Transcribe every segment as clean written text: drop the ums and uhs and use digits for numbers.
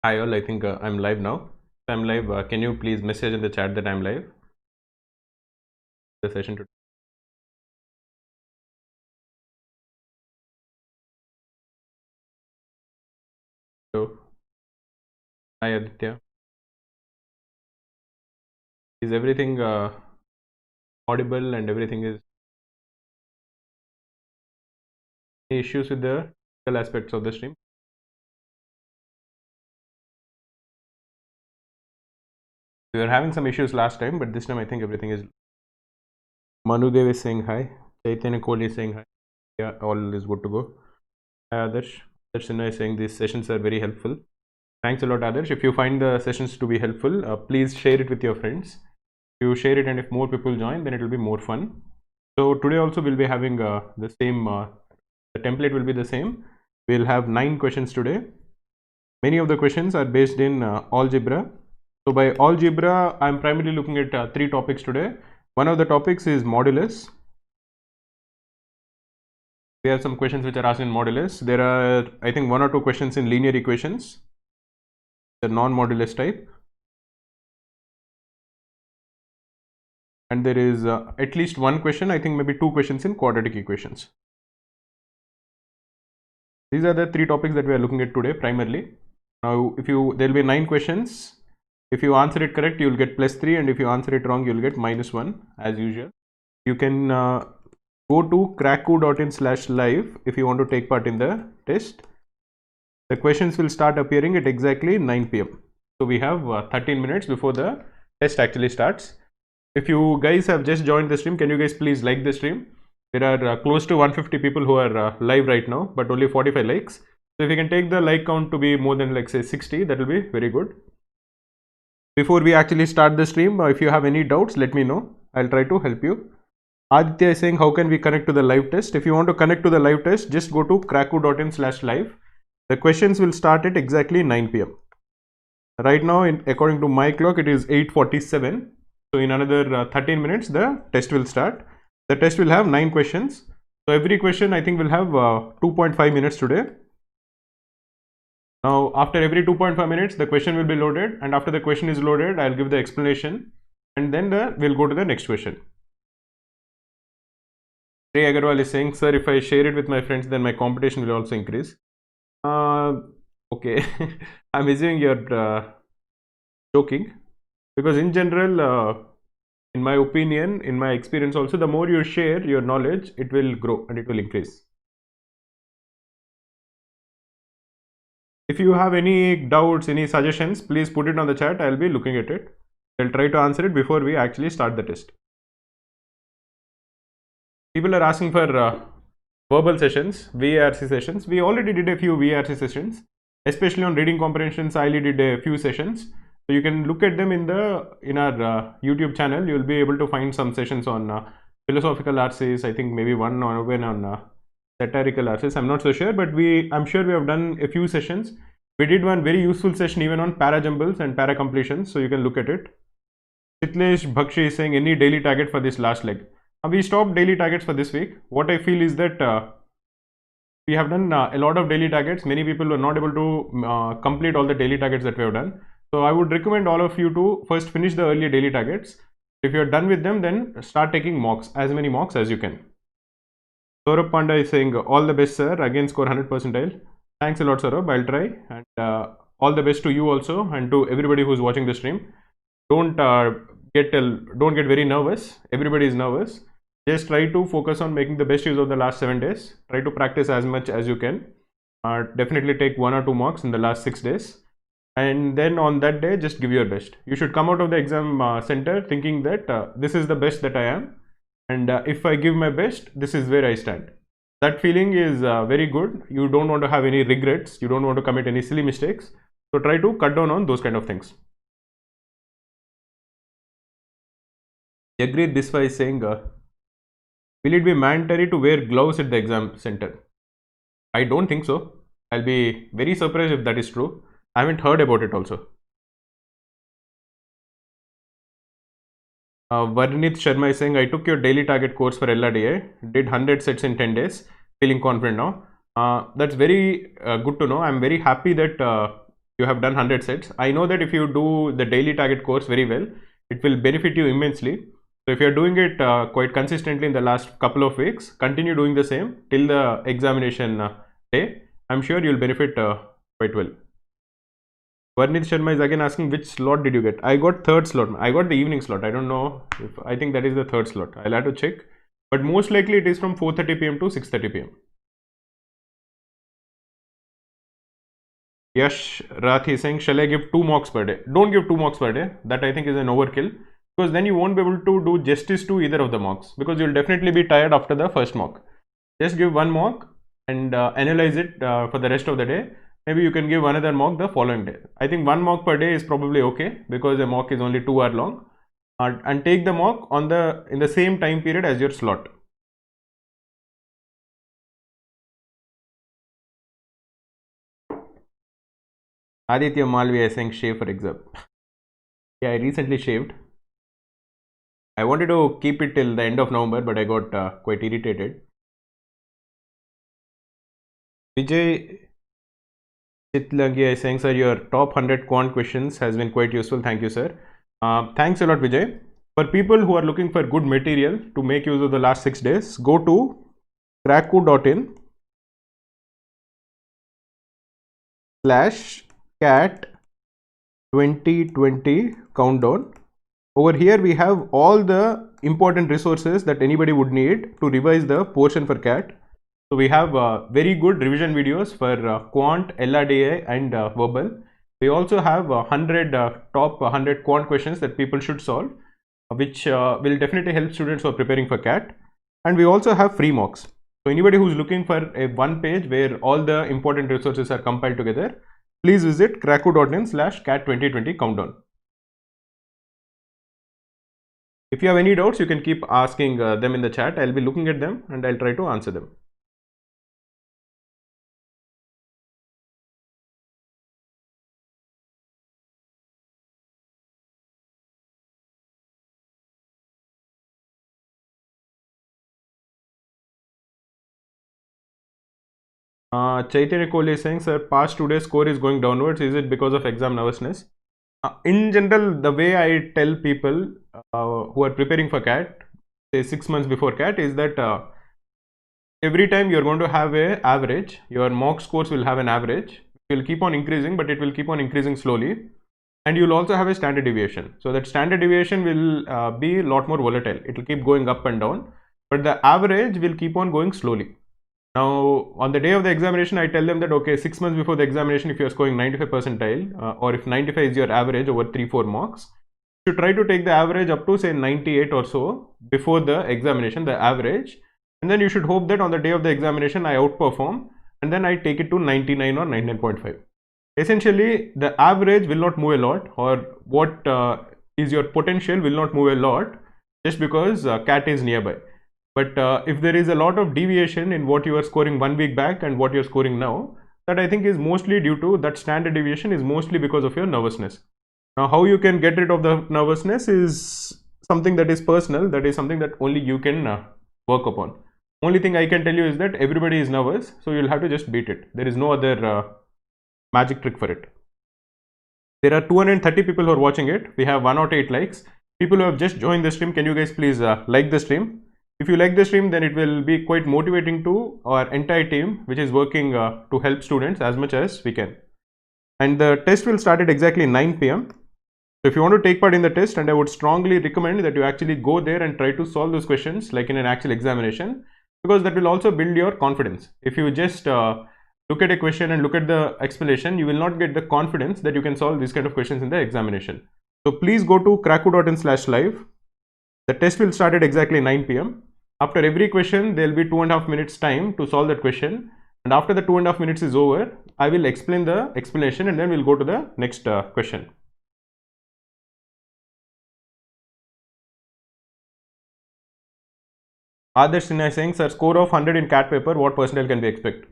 Hi all, I think I'm live now. If I'm live. Can you please message in the chat that I'm live? The session today. So, hi Aditya. Is everything audible and everything is any issues with the technical aspects of the stream? We were having some issues last time, but this time I think everything is. Manu Dev is saying hi. Chaitanya Kohli is saying hi. Yeah, all is good to go. Hi Adarsh. Adarsh Sinha is saying these sessions are very helpful. Thanks a lot, Adarsh. If you find the sessions to be helpful, please share it with your friends. If you share it and if more people join, then it will be more fun. So today also we'll be having the same, the template will be the same. We'll have 9 questions today. Many of the questions are based in algebra. So by algebra, I'm primarily looking at 3 topics today. One of the topics is modulus. We have some questions which are asked in modulus. There are, I think, 1 or 2 questions in linear equations, the non-modulus type. And there is at least 1 question, I think maybe 2 questions in quadratic equations. These are the 3 topics that we are looking at today primarily. Now, there will be 9 questions. If you answer it correct, you will get +3, and if you answer it wrong, you will get -1 as usual. You can go to cracku.in/live if you want to take part in the test. The questions will start appearing at exactly 9 p.m. So we have 13 minutes before the test actually starts. If you guys have just joined the stream, can you guys please like the stream? There are close to 150 people who are live right now, but only 45 likes. So if you can take the like count to be more than, like, say 60, that will be very good. Before we actually start the stream, if you have any doubts, let me know. I'll try to help you. Aditya is saying, how can we connect to the live test? If you want to connect to the live test, just go to cracku.in/live. The questions will start at exactly 9 p.m. Right now, according to my clock, it is 8:47. So in another 13 minutes, the test will start. The test will have 9 questions. So every question, I think, will have 2.5 minutes today. Now, after every 2.5 minutes, the question will be loaded, and after the question is loaded, I'll give the explanation, and then we'll go to the next question. Ray Agarwal is saying, sir, if I share it with my friends, then my competition will also increase. Okay, I'm assuming you're joking, because in general, in my opinion, in my experience also, the more you share your knowledge, it will grow and it will increase. If you have any doubts, any suggestions, please put it on the chat. I'll be looking at it. I'll try to answer it before we actually start the test. People are asking for verbal sessions, VARC sessions. We already did a few VARC sessions, especially on reading comprehensions. I did a few sessions, so you can look at them in our YouTube channel. You'll be able to find some sessions on philosophical RCs. I think maybe one on satirical RCs. I'm not so sure, but I'm sure we have done a few sessions. We did one very useful session even on parajumbles and paracompletions, so you can look at it. Chitlesh Bhakshi is saying, any daily target for this last leg? We stopped daily targets for this week. What I feel is that we have done a lot of daily targets. Many people were not able to complete all the daily targets that we have done. So I would recommend all of you to first finish the early daily targets. If you're done with them, then start taking mocks, as many mocks as you can. Saurabh Panda is saying, all the best, sir. Again, score 100 percentile. Thanks a lot, Saurabh. I'll try. And all the best to you also, and to everybody who's watching the stream. Don't get very nervous. Everybody is nervous. Just try to focus on making the best use of the last 7 days. Try to practice as much as you can. Definitely take 1 or 2 marks in the last 6 days. And then on that day, just give your best. You should come out of the exam center thinking that this is the best that I am. And if I give my best, this is where I stand. That feeling is very good. You don't want to have any regrets. You don't want to commit any silly mistakes. So try to cut down on those kind of things. Jagreet Biswa is saying, will it be mandatory to wear gloves at the exam center? I don't think so. I'll be very surprised if that is true. I haven't heard about it also. Varnit Sharma is saying, I took your daily target course for LRDA, did 100 sets in 10 days, feeling confident now. That's very good to know. I'm very happy that you have done 100 sets. I know that if you do the daily target course very well, it will benefit you immensely. So if you're doing it quite consistently in the last couple of weeks, continue doing the same till the examination day. I'm sure you'll benefit quite well. Varnit Sharma is again asking which slot did you get? I got third slot. I got the evening slot. I don't know if I think that is the third slot. I'll have to check. But most likely it is from 4:30 p.m. to 6:30 p.m. Yash Rathi is saying, shall I give 2 mocks per day? Don't give 2 mocks per day. That I think is an overkill, because then you won't be able to do justice to either of the mocks, because you'll definitely be tired after the first mock. Just give 1 mock and analyze it for the rest of the day. Maybe you can give another mock the following day. I think 1 mock per day is probably okay, because a mock is only 2 hours long, and take the mock in the same time period as your slot. Aditya Malviya is saying shave for exam. Yeah, I recently shaved. I wanted to keep it till the end of November, but I got quite irritated. Vijay Chitlangia is saying, sir, your top 100 quant questions has been quite useful. Thank you, sir. Thanks a lot, Vijay. For people who are looking for good material to make use of the last 6 days, go to cracku.in/cat 2020 countdown. Over here we have all the important resources that anybody would need to revise the portion for CAT. So we have very good revision videos for quant, LRDA and verbal. We also have 100 top 100 quant questions that people should solve, which will definitely help students who are preparing for CAT. And we also have free mocks. So anybody who's looking for a one page where all the important resources are compiled together, please visit cracku.in/cat 2020 countdown. If you have any doubts, you can keep asking them in the chat. I'll be looking at them and I'll try to answer them. Chaitanya Kohli is saying, sir, past 2 days score is going downwards. Is it because of exam nervousness? In general, the way I tell people who are preparing for CAT, say 6 months before CAT, is that every time you're going to have an average, your mock scores will have an average. It will keep on increasing, but it will keep on increasing slowly. And you'll also have a standard deviation. So that standard deviation will be a lot more volatile. It will keep going up and down, but the average will keep on going slowly. Now, on the day of the examination, I tell them that, okay, 6 months before the examination, if you're scoring 95 percentile, or if 95 is your average over 3-4 mocks, you try to take the average up to say 98 or so before the examination, the average, and then you should hope that on the day of the examination, I outperform, and then I take it to 99 or 99.5. Essentially, the average will not move a lot, or what is your potential will not move a lot just because CAT is nearby. But if there is a lot of deviation in what you are scoring 1 week back and what you are scoring now, that I think is mostly due to that standard deviation is mostly because of your nervousness. Now, how you can get rid of the nervousness is something that is personal, that is something that only you can work upon. Only thing I can tell you is that everybody is nervous, so you'll have to just beat it. There is no other magic trick for it. There are 230 people who are watching it. We have 108 likes. People who have just joined the stream, can you guys please like the stream? If you like the stream, then it will be quite motivating to our entire team, which is working to help students as much as we can. And the test will start at exactly 9 p.m. So if you want to take part in the test, and I would strongly recommend that you actually go there and try to solve those questions like in an actual examination, because that will also build your confidence. If you just look at a question and look at the explanation, you will not get the confidence that you can solve these kind of questions in the examination. So please go to cracku.in/live. The test will start at exactly 9 p.m. After every question, there will be 2.5 minutes time to solve that question. And after the 2.5 minutes is over, I will explain the explanation and then we'll go to the next question. Adarsh Sinha is saying, sir, score of 100 in CAT paper, what percentile can we expect?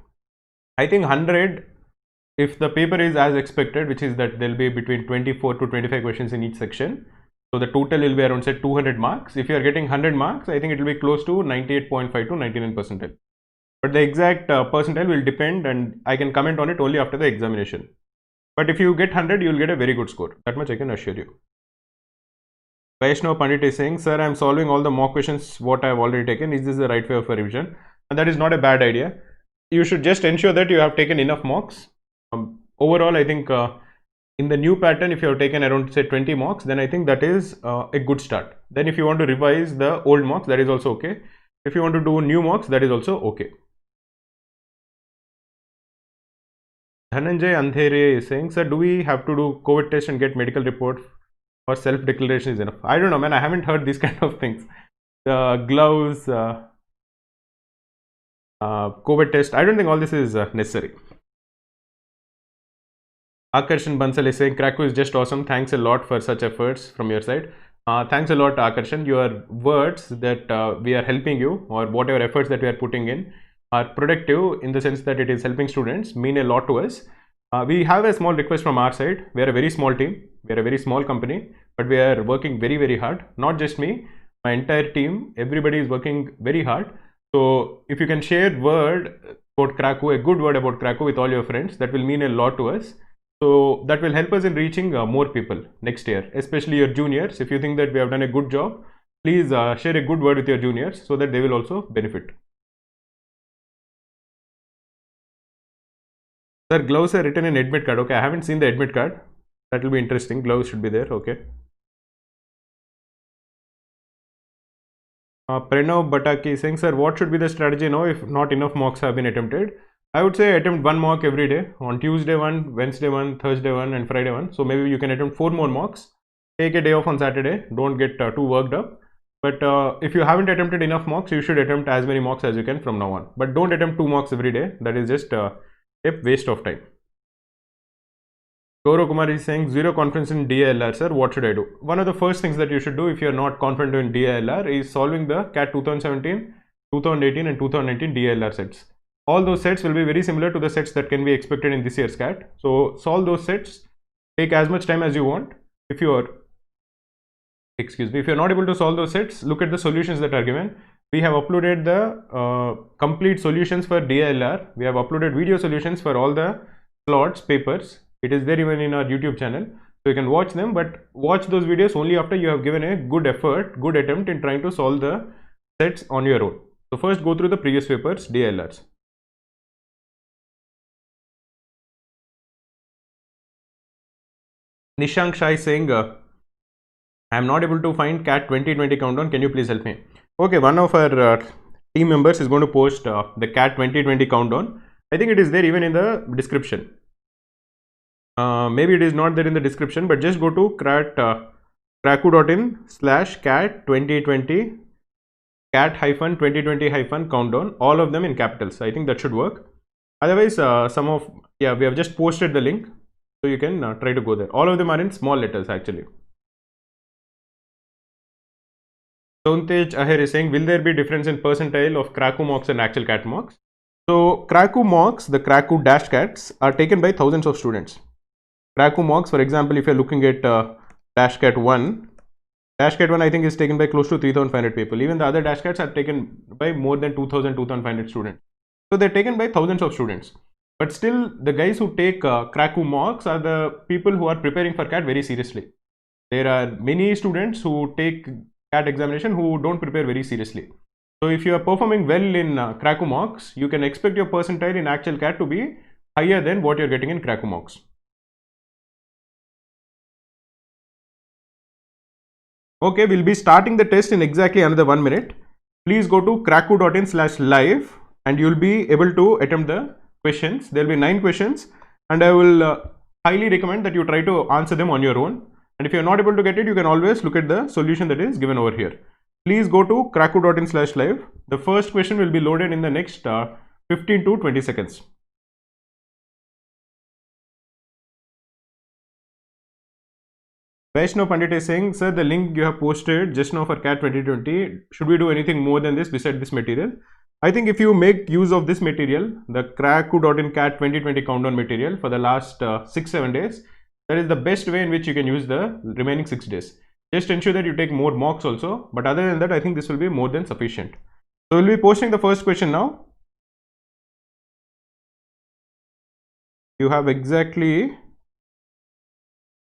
I think 100, if the paper is as expected, which is that there will be between 24 to 25 questions in each section. So the total will be around say 200 marks. If you are getting 100 marks, I think it will be close to 98.5 to 99 percentile. But the exact percentile will depend, and I can comment on it only after the examination. But if you get 100, you'll get a very good score. That much I can assure you. Vaishnav Pandit is saying, sir, I'm solving all the mock questions what I've already taken. Is this the right way of revision? And that is not a bad idea. You should just ensure that you have taken enough mocks. Overall, I think in the new pattern, if you have taken around say 20 mocks, then I think that is a good start. Then if you want to revise the old mocks, that is also okay. If you want to do new mocks, that is also okay. Dhananjay Andhere is saying, sir, do we have to do COVID test and get medical report, or self-declaration is enough? I don't know, man. I haven't heard these kind of things. The gloves, COVID test. I don't think all this is necessary. Akarshan Bansal is saying, Kraku is just awesome. Thanks a lot for such efforts from your side. Thanks a lot, Akarshan. Your words that we are helping you, or whatever efforts that we are putting in, are productive in the sense that it is helping students, mean a lot to us. We have a small request from our side. We are a very small team. We are a very small company, but we are working very, very hard. Not just me, my entire team. Everybody is working very hard. So if you can share word about Kraku, a good word about Kraku with all your friends, that will mean a lot to us. So that will help us in reaching more people next year, especially your juniors. If you think that we have done a good job, please share a good word with your juniors so that they will also benefit. Sir, gloves are written in admit card. Okay, I haven't seen the admit card. That will be interesting. Gloves should be there. Okay. Pranav Bataki is saying, sir, what should be the strategy now if not enough mocks have been attempted? I would say attempt one mock every day. On Tuesday one, Wednesday one, Thursday one, and Friday one. So maybe you can attempt 4 more mocks. Take a day off on Saturday. Don't get too worked up. But if you haven't attempted enough mocks, you should attempt as many mocks as you can from now on. But don't attempt 2 mocks every day. That is just a waste of time. Gaurav Kumar is saying, zero confidence in DALR, sir. What should I do? One of the first things that you should do if you are not confident in DALR is solving the CAT 2017, 2018, and 2019 DALR sets. All those sets will be very similar to the sets that can be expected in this year's CAT. So solve those sets. Take as much time as you want. If you are, if you are not able to solve those sets, look at the solutions that are given. We have uploaded the complete solutions for DALR. We have uploaded video solutions for all the slots, papers. It is there even in our YouTube channel. So you can watch them, but watch those videos only after you have given a good effort, good attempt in trying to solve the sets on your own. So first go through the previous papers, DALRs. Nishank Shah is saying, I am not able to find CAT 2020 countdown. Can you please help me? Okay, one of our team members is going to post the CAT 2020 countdown. I think it is there even in the description. Maybe it is not there in the description, but just go to kraku.in/cat 2020 cat-2020 countdown, all of them in capitals. I think that should work. Otherwise, we have just posted the link, so you can try to go there. All of them are in small letters actually. Sontej Aher is saying, will there be difference in percentile of Kraku mocks and actual CAT mocks? So Kraku mocks, the Kraku dash cats, are taken by thousands of students. Kraku mocks, for example, if you're looking at dash cat 1 I think is taken by close to 3,500 people. Even the other dash cats are taken by more than 2,000, 2,500 students. So they're taken by thousands of students. But still, the guys who take Kraku mocks are the people who are preparing for CAT very seriously. There are many students who take CAT examination who don't prepare very seriously. So if you are performing well in Kraku mocks, you can expect your percentile in actual CAT to be higher than what you're getting in Kraku mocks. Okay, we'll be starting the test in exactly another 1 minute. Please go to kraku.in/live and you'll be able to attempt the questions. There will be 9 questions and I will highly recommend that you try to answer them on your own. And if you're not able to get it, you can always look at the solution that is given over here. Please go to kraku.in/live. The first question will be loaded in the next 15 to 20 seconds. Vaishnav Pandit is saying, sir, the link you have posted just now for CAT 2020, should we do anything more than this beside this material? I think if you make use of this material, the kraku.in CAT 2020 countdown material for the last 6-7 days, that is the best way in which you can use the remaining 6 days. Just ensure that you take more mocks also, but other than that, I think this will be more than sufficient. So we'll be posting the first question now. You have exactly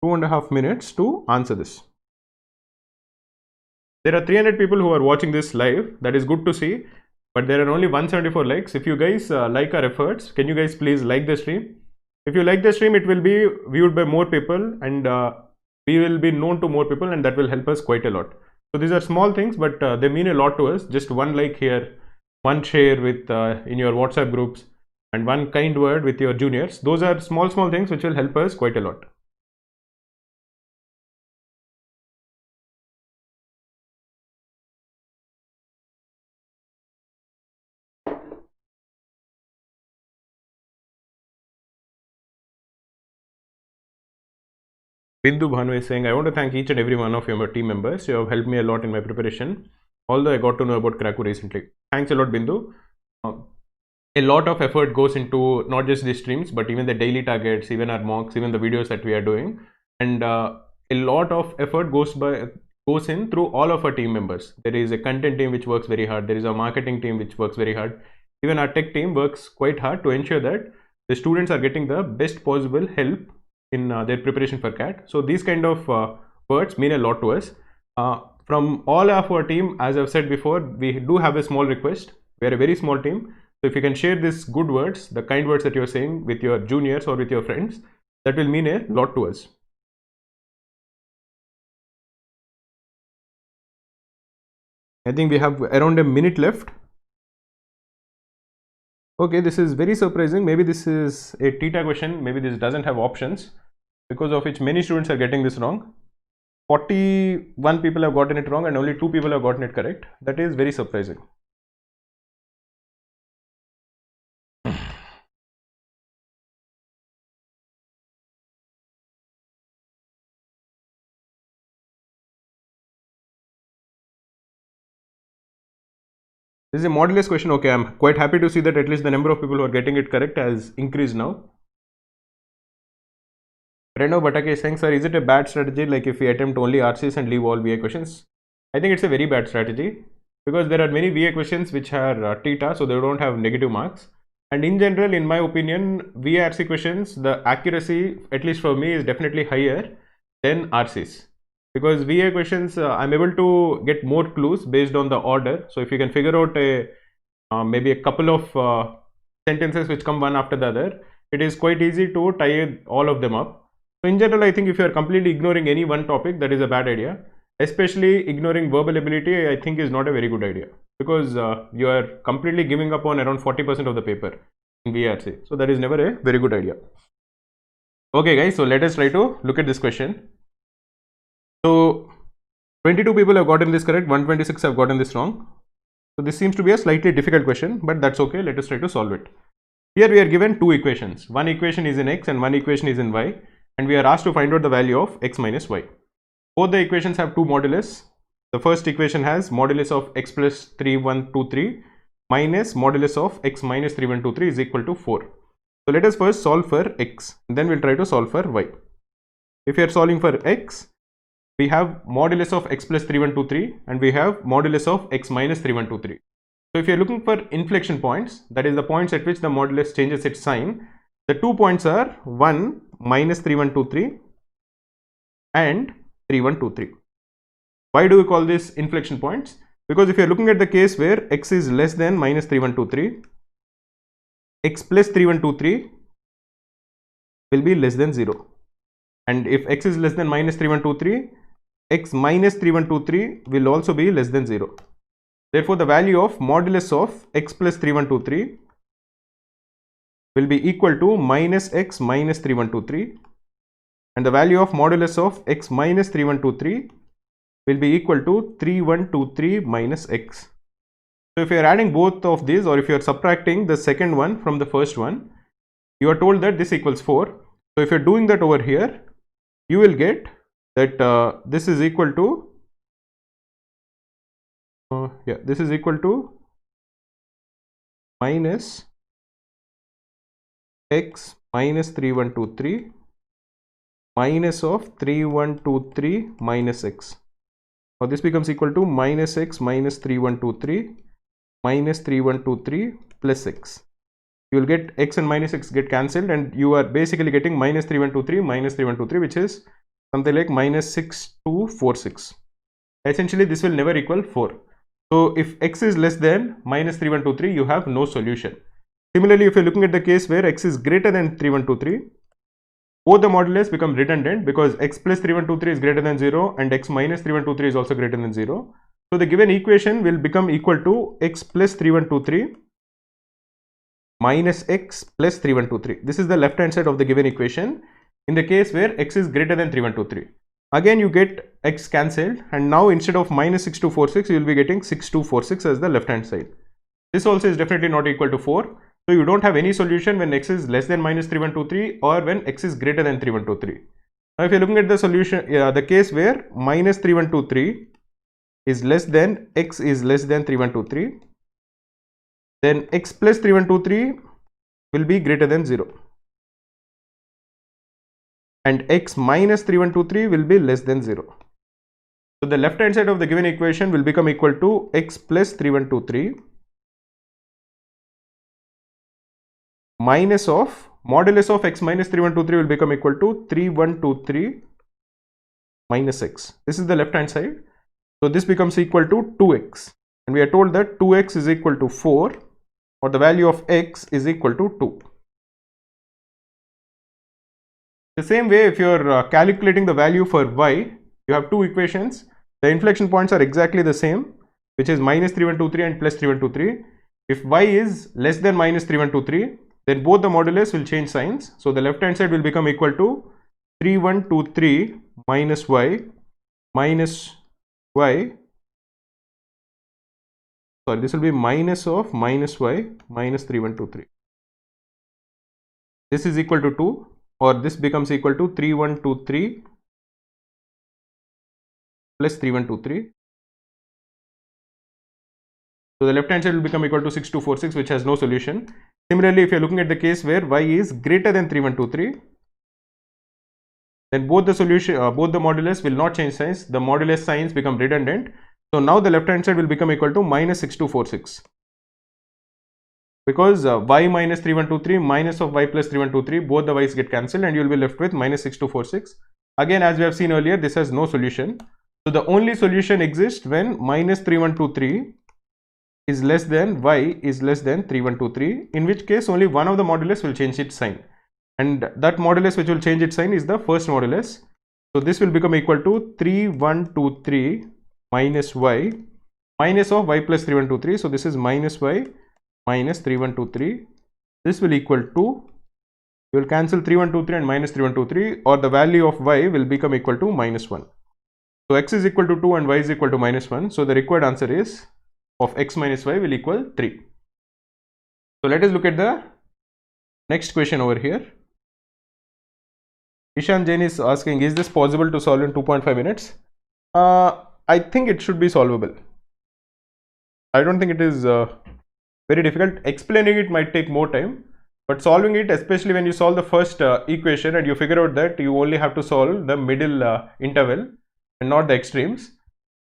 2.5 minutes to answer this. There are 300 people who are watching this live. That is good to see. But there are only 174 likes. If you guys like our efforts, can you guys please like the stream? If you like the stream, it will be viewed by more people, and we will be known to more people, and that will help us quite a lot. So these are small things, but they mean a lot to us. Just one like here, one share with in your WhatsApp groups, and one kind word with your juniors. Those are small things which will help us quite a lot. Bindu Bhanu is saying, I want to thank each and every one of your team members. You have helped me a lot in my preparation, although I got to know about Krakow recently. Thanks a lot, Bindu. A lot of effort goes into not just these streams, but even the daily targets, even our mocks, even the videos that we are doing. And a lot of effort goes in through all of our team members. There is a content team which works very hard. There is a marketing team which works very hard. Even our tech team works quite hard to ensure that the students are getting the best possible help in their preparation for CAT. So these kind of words mean a lot to us. From all of our team, as I've said before, we do have a small request. We are a very small team. So if you can share these good words, the kind words that you're saying with your juniors or with your friends, that will mean a lot to us. I think we have around a minute left. Okay, this is very surprising. Maybe this is a theta question. Maybe this doesn't have options, because of which many students are getting this wrong. 41 people have gotten it wrong and only 2 people have gotten it correct. That is very surprising. This is a modulus question. Okay, I'm quite happy to see that at least the number of people who are getting it correct has increased now. Reno Batake is saying, sir, is it a bad strategy, like if we attempt only RCs and leave all VA questions? I think it's a very bad strategy, because there are many VA questions which are theta, so they don't have negative marks. And in general, in my opinion, VA RC questions, the accuracy, at least for me, is definitely higher than RCs. Because VA questions, I'm able to get more clues based on the order. So if you can figure out maybe a couple of sentences which come one after the other, it is quite easy to tie all of them up. So in general, I think if you are completely ignoring any one topic, that is a bad idea. Especially ignoring verbal ability, I think is not a very good idea, because you are completely giving up on around 40% of the paper in VRC. So that is never a very good idea. Okay guys, so let us try to look at this question. So 22 people have gotten this correct, 126 have gotten this wrong. So this seems to be a slightly difficult question, but that's okay. Let us try to solve it. Here we are given two equations. One equation is in x and one equation is in y, and we are asked to find out the value of x minus y. Both the equations have two modulus. The first equation has modulus of x plus 3123 minus modulus of x minus 3123 is equal to 4. So let us first solve for x, and then we'll try to solve for y. If you are solving for x, we have modulus of x plus 3123 and we have modulus of x minus 3123. So if you are looking for inflection points, that is the points at which the modulus changes its sign, the 2 points are 1 minus 3123 and 3123. Why do we call this inflection points? Because if you are looking at the case where x is less than minus 3123, x plus 3123 will be less than 0. And if x is less than minus 3123, x minus 3123 will also be less than 0. Therefore, the value of modulus of x plus 3123 will be equal to minus x minus 3123, and the value of modulus of x minus 3123 will be equal to 3123 minus x. So if you are adding both of these, or if you are subtracting the second one from the first one, you are told that this equals 4. So if you are doing that over here, you will get that this is equal to this is equal to minus x minus 3123 minus of 3123 minus x. Now this becomes equal to minus x minus 3123 minus 3123 plus x. You will get x and minus x get cancelled, and you are basically getting minus 3123 minus 3123, which is something like minus 6246. Essentially, this will never equal 4. So if x is less than minus 3123, you have no solution. Similarly, if you're looking at the case where x is greater than 3123, both the modulus become redundant because x plus 3123 is greater than 0 and x minus 3123 is also greater than 0. So the given equation will become equal to x plus 3123 minus x plus 3123. This is the left hand side of the given equation in the case where x is greater than 3123. Again, you get x cancelled, and now instead of minus 6246, you will be getting 6246 as the left hand side. This also is definitely not equal to 4. So you don't have any solution when x is less than minus 3123 or when x is greater than 3123. Now if you're looking at the solution, the case where minus 3123 is less than x is less than 3123, then x plus 3123 will be greater than 0. And x minus 3123 will be less than 0. So the left hand side of the given equation will become equal to x plus 3123 minus of modulus of x minus 3123 will become equal to 3123 minus x. This is the left hand side. So this becomes equal to 2x, and we are told that 2x is equal to 4, or the value of x is equal to 2. The same way, if you are calculating the value for y, you have two equations. The inflection points are exactly the same, which is minus 3123 and plus 3123. If y is less than minus 3123, then both the modulus will change signs. So the left hand side will become equal to 3123 minus y minus y. Sorry, this will be minus of minus y minus 3123. This is equal to 2, or this becomes equal to 3123 plus 3123. So the left hand side will become equal to 6246, which has no solution. Similarly, if you are looking at the case where y is greater than 3123, then both the modulus will not change signs. The modulus signs become redundant. So now the left hand side will become equal to minus 6246, because y minus 3123 minus of y plus 3123, both the y's get cancelled and you will be left with minus 6246. Again, as we have seen earlier, this has no solution. So the only solution exists when minus 3123 is less than y is less than 3123, in which case only one of the modulus will change its sign, and that modulus which will change its sign is the first modulus. So this will become equal to 3123 minus y minus of y plus 3123. So this is minus y minus 3123. This will equal to, you will cancel 3123 and minus 3123, or the value of y will become equal to minus 1. So x is equal to 2 and y is equal to minus 1. So the required answer is of x minus y will equal 3. So let us look at the next question over here. Ishan Jain is asking, is this possible to solve in 2.5 minutes? I think it should be solvable. I don't think it is very difficult. Explaining it might take more time, but solving it, especially when you solve the first equation and you figure out that you only have to solve the middle interval and not the extremes,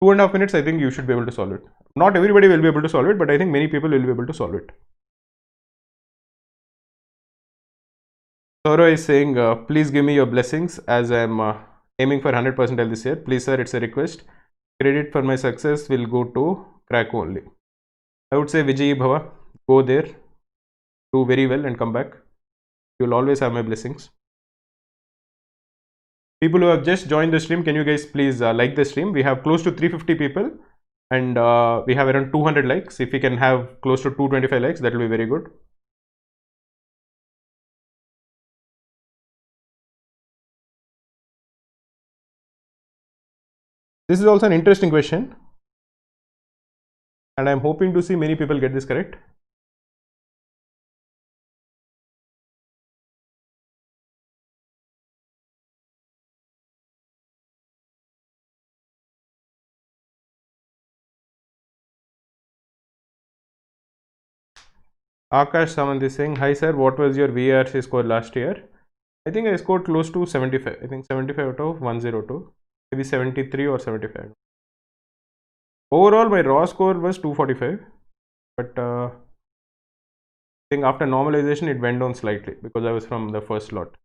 2.5 minutes, I think you should be able to solve it. Not everybody will be able to solve it, but I think many people will be able to solve it. Saurav is saying, please give me your blessings as I am aiming for 100% this year. Please sir, it's a request. Credit for my success will go to crack only. I would say Vijayi Bhava, go there, do very well and come back. You will always have my blessings. People who have just joined the stream, can you guys please like the stream? We have close to 350 people and we have around 200 likes. If we can have close to 225 likes, that will be very good. This is also an interesting question, and I am hoping to see many people get this correct. Akash Samant is saying, hi sir, what was your VARC score last year? I think I scored close to 75. I think 75 out of 102. Maybe 73 or 75. Overall, my raw score was 245. But I think after normalization, it went down slightly because I was from the first lot.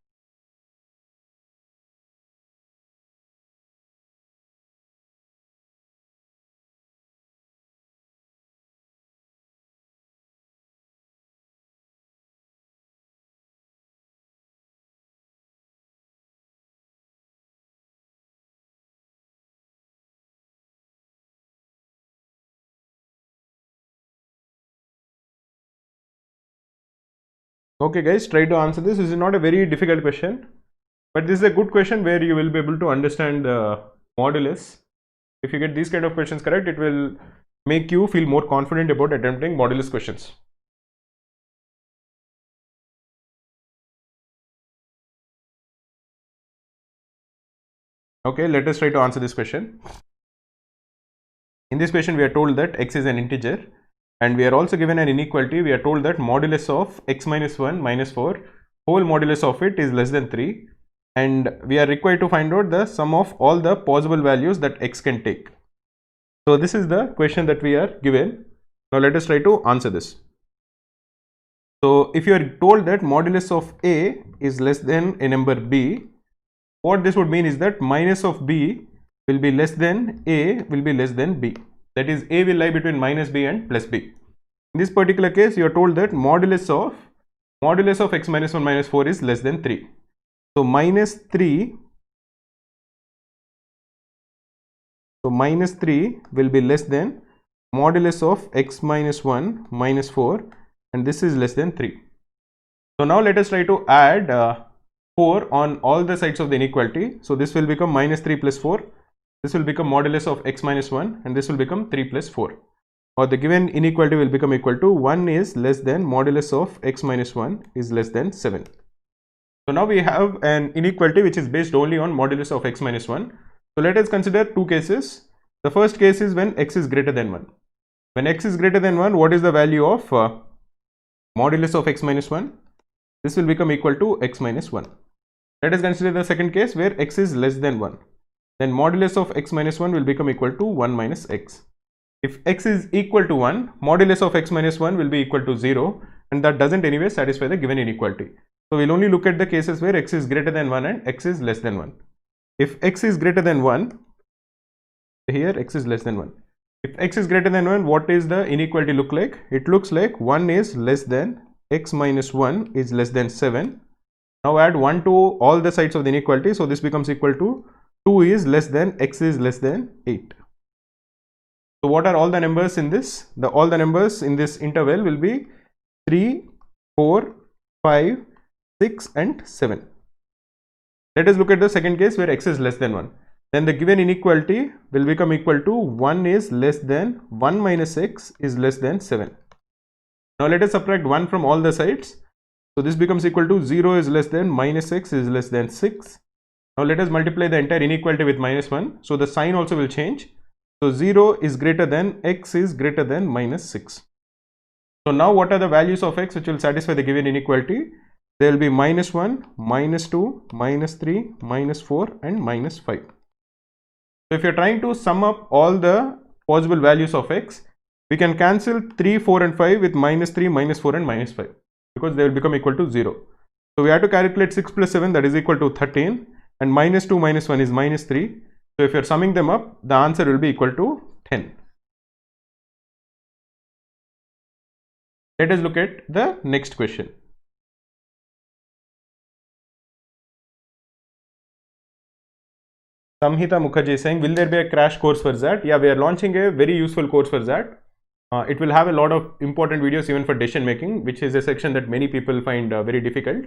Okay guys, try to answer this. This is not a very difficult question, but this is a good question where you will be able to understand the modulus. If you get these kind of questions correct, it will make you feel more confident about attempting modulus questions. Okay, let us try to answer this question. In this question, we are told that x is an integer, and we are also given an inequality. We are told that modulus of x minus 1 minus 4, whole modulus of it is less than 3, and we are required to find out the sum of all the possible values that x can take. So this is the question that we are given. Now let us try to answer this. So if you are told that modulus of a is less than a number b, what this would mean is that minus of b will be less than a will be less than b. That is, a will lie between minus b and plus b. In this particular case, you are told that modulus of x minus 1 minus 4 is less than 3. So minus 3 will be less than modulus of x minus 1 minus 4, and this is less than 3. So now let us try to add 4 on all the sides of the inequality. So this will become minus 3 plus 4. This will become modulus of x minus 1, and this will become 3 plus 4. Or the given inequality will become equal to 1 is less than modulus of x minus 1 is less than 7. So now we have an inequality which is based only on modulus of x minus 1. So let us consider two cases. The first case is when x is greater than 1. When x is greater than 1, what is the value of modulus of x minus 1? This will become equal to x minus 1. Let us consider the second case where x is less than 1. Then modulus of x minus 1 will become equal to 1 minus x. If x is equal to 1, modulus of x minus 1 will be equal to 0, and that doesn't anyway satisfy the given inequality. So we'll only look at the cases where x is greater than 1 and x is less than 1. If x is greater than 1, here x is less than 1. If x is greater than 1, what is the inequality look like? It looks like 1 is less than x minus 1 is less than 7. Now add 1 to all the sides of the inequality, so this becomes equal to 2 is less than x is less than 8. So what are all the numbers in this? All the numbers in this interval will be 3, 4, 5, 6 and 7. Let us look at the second case where x is less than 1. Then the given inequality will become equal to 1 is less than 1 minus x is less than 7. Now let us subtract 1 from all the sides. So this becomes equal to 0 is less than minus x is less than 6. Now let us multiply the entire inequality with minus 1. So the sign also will change. So 0 is greater than x is greater than minus 6. So now what are the values of x which will satisfy the given inequality? There will be minus 1, minus 2, minus 3, minus 4 and minus 5. So if you are trying to sum up all the possible values of x, we can cancel 3, 4 and 5 with minus 3, minus 4 and minus 5, because they will become equal to 0. So we have to calculate 6 plus 7, that is equal to 13, and minus 2 minus 1 is minus 3. So if you are summing them up, the answer will be equal to 10. Let us look at the next question. Samhita Mukherjee is saying, will there be a crash course for that? Yeah, we are launching a very useful course for that. It will have a lot of important videos even for decision making, which is a section that many people find very difficult.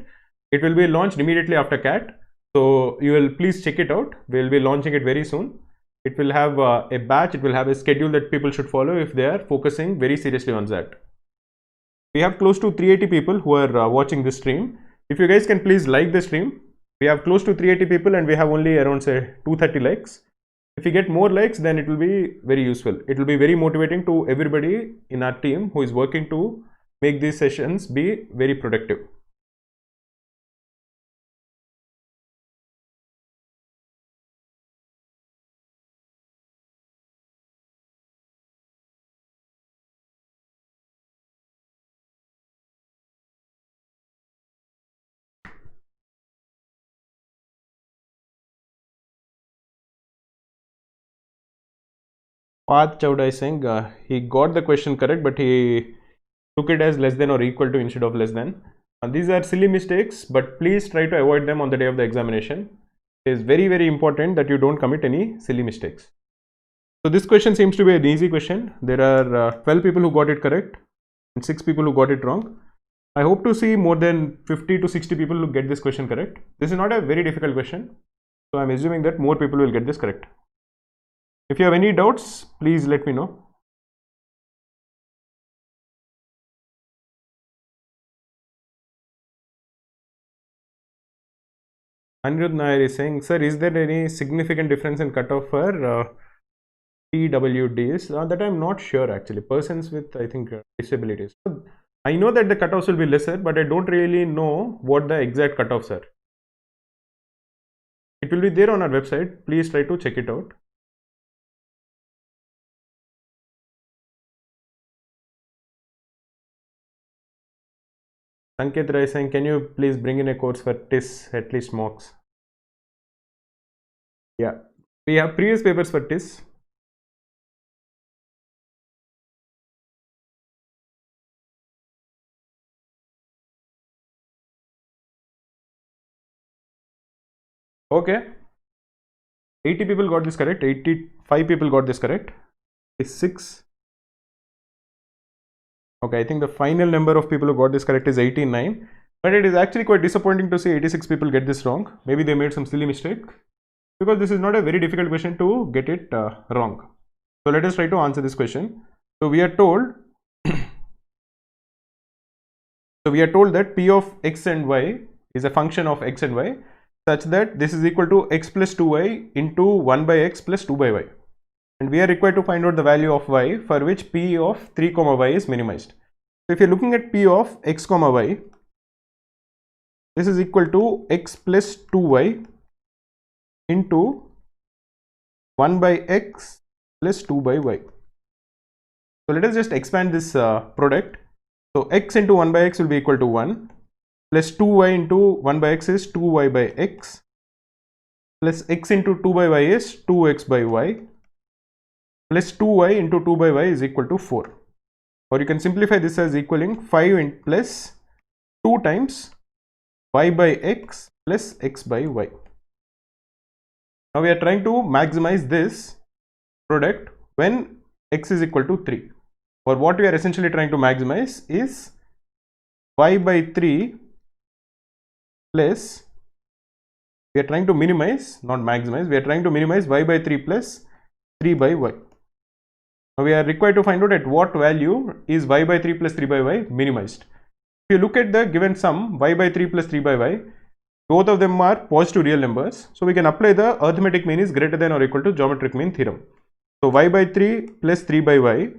It will be launched immediately after CAT. So you will please check it out. We will be launching it very soon. It will have a batch, it will have a schedule that people should follow if they are focusing very seriously on that. We have close to 380 people who are watching this stream. If you guys can please like the stream. We have close to 380 people and we have only around say 230 likes. If we get more likes, then it will be very useful. It will be very motivating to everybody in our team who is working to make these sessions be very productive. Path Chowda is saying he got the question correct, but he took it as less than or equal to instead of less than. These are silly mistakes, but please try to avoid them on the day of the examination. It is very, very important that you don't commit any silly mistakes. So this question seems to be an easy question. There are 12 people who got it correct and 6 people who got it wrong. I hope to see more than 50 to 60 people who get this question correct. This is not a very difficult question, so I'm assuming that more people will get this correct. If you have any doubts, please let me know. Anirudh Nair is saying, sir, is there any significant difference in cutoff for PWDs? That I'm not sure actually. Persons with, I think, disabilities. I know that the cutoffs will be lesser, but I don't really know what the exact cutoffs are. It will be there on our website. Please try to check it out. Sanket Rai saying, can you please bring in a course for TIS, at least mocks? Yeah, we have previous papers for TIS. Okay, 80 people got this correct. 85 people got this correct. Is 6. Okay, I think the final number of people who got this correct is 89. But it is actually quite disappointing to see 86 people get this wrong. Maybe they made some silly mistake, because this is not a very difficult question to get it wrong. So let us try to answer this question. So we are told that p of x and y is a function of x and y such that this is equal to x plus 2y into 1 by x plus 2 by y. And we are required to find out the value of y for which p of 3 comma y is minimized. So if you're looking at p of x comma y, this is equal to x plus 2y into 1 by x plus 2 by y. So let us just expand this product. So x into 1 by x will be equal to 1, plus 2y into 1 by x is 2y by x, plus x into 2 by y is 2x by y, plus 2y into 2 by y is equal to 4. Or you can simplify this as equaling 5 plus 2 times y by x plus x by y. Now we are trying to maximize this product when x is equal to 3. Or what we are essentially trying to maximize is y by 3 plus, we are trying to minimize, not maximize, we are trying to minimize y by 3 plus 3 by y. Now we are required to find out at what value is y by 3 plus 3 by y minimized. If you look at the given sum, y by 3 plus 3 by y, both of them are positive real numbers. So we can apply the arithmetic mean is greater than or equal to geometric mean theorem. So y by 3 plus 3 by y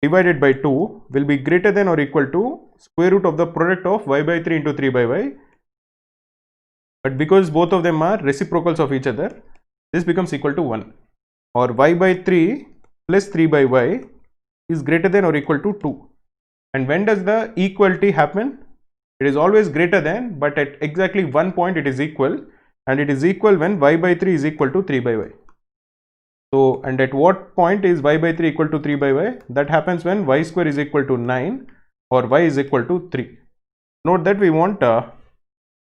divided by 2 will be greater than or equal to square root of the product of y by 3 into 3 by y. But because both of them are reciprocals of each other, this becomes equal to 1. Or y by 3 plus 3 by y is greater than or equal to 2. And when does the equality happen? It is always greater than, but at exactly one point it is equal, and it is equal when y by 3 is equal to 3 by y. So, and at what point is y by 3 equal to 3 by y? That happens when y square is equal to 9 or y is equal to 3. Note that we want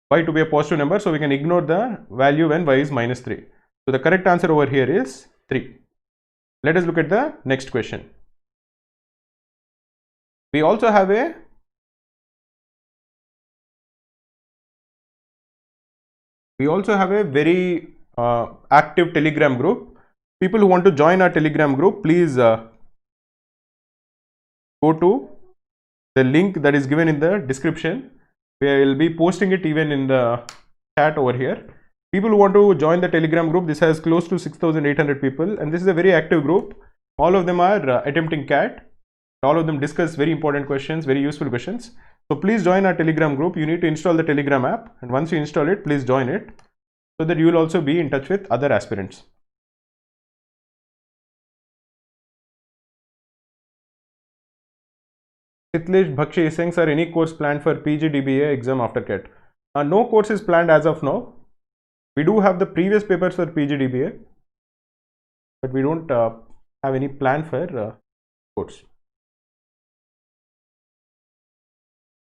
y to be a positive number, so we can ignore the value when y is minus 3. So the correct answer over here is 3. Let us look at the next question. We also have a very active Telegram group. People who want to join our Telegram group, please go to the link that is given in the description. We will be posting it even in the chat over here. People who want to join the Telegram group, this has close to 6,800 people, and this is a very active group. All of them are attempting CAT. All of them discuss very important questions, very useful questions. So please join our Telegram group. You need to install the Telegram app, and once you install it, please join it so that you will also be in touch with other aspirants. Sitlesh Bhakshi is saying, sir, any course planned for PGDBA exam after CAT? No course is planned as of now. We do have the previous papers for PGDBA, but we don't have any plan for course.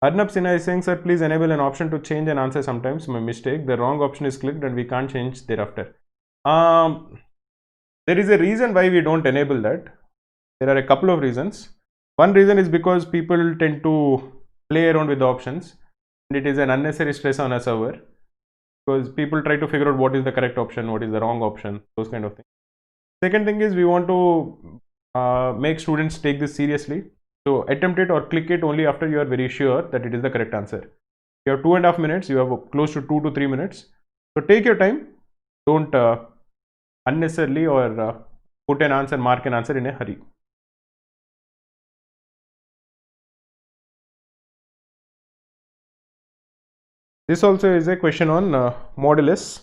Arnab Sinha is saying, sir, please enable an option to change an answer sometimes. My mistake. The wrong option is clicked and we can't change thereafter. There is a reason why we don't enable that. There are a couple of reasons. One reason is because people tend to play around with the options, and it is an unnecessary stress on a server because people try to figure out what is the correct option, what is the wrong option, those kind of things. Second thing is we want to make students take this seriously. So attempt it or click it only after you are very sure that it is the correct answer. You have 2.5 minutes, you have close to 2 to 3 minutes. So take your time, don't unnecessarily or put an answer, mark an answer in a hurry. This also is a question on modulus.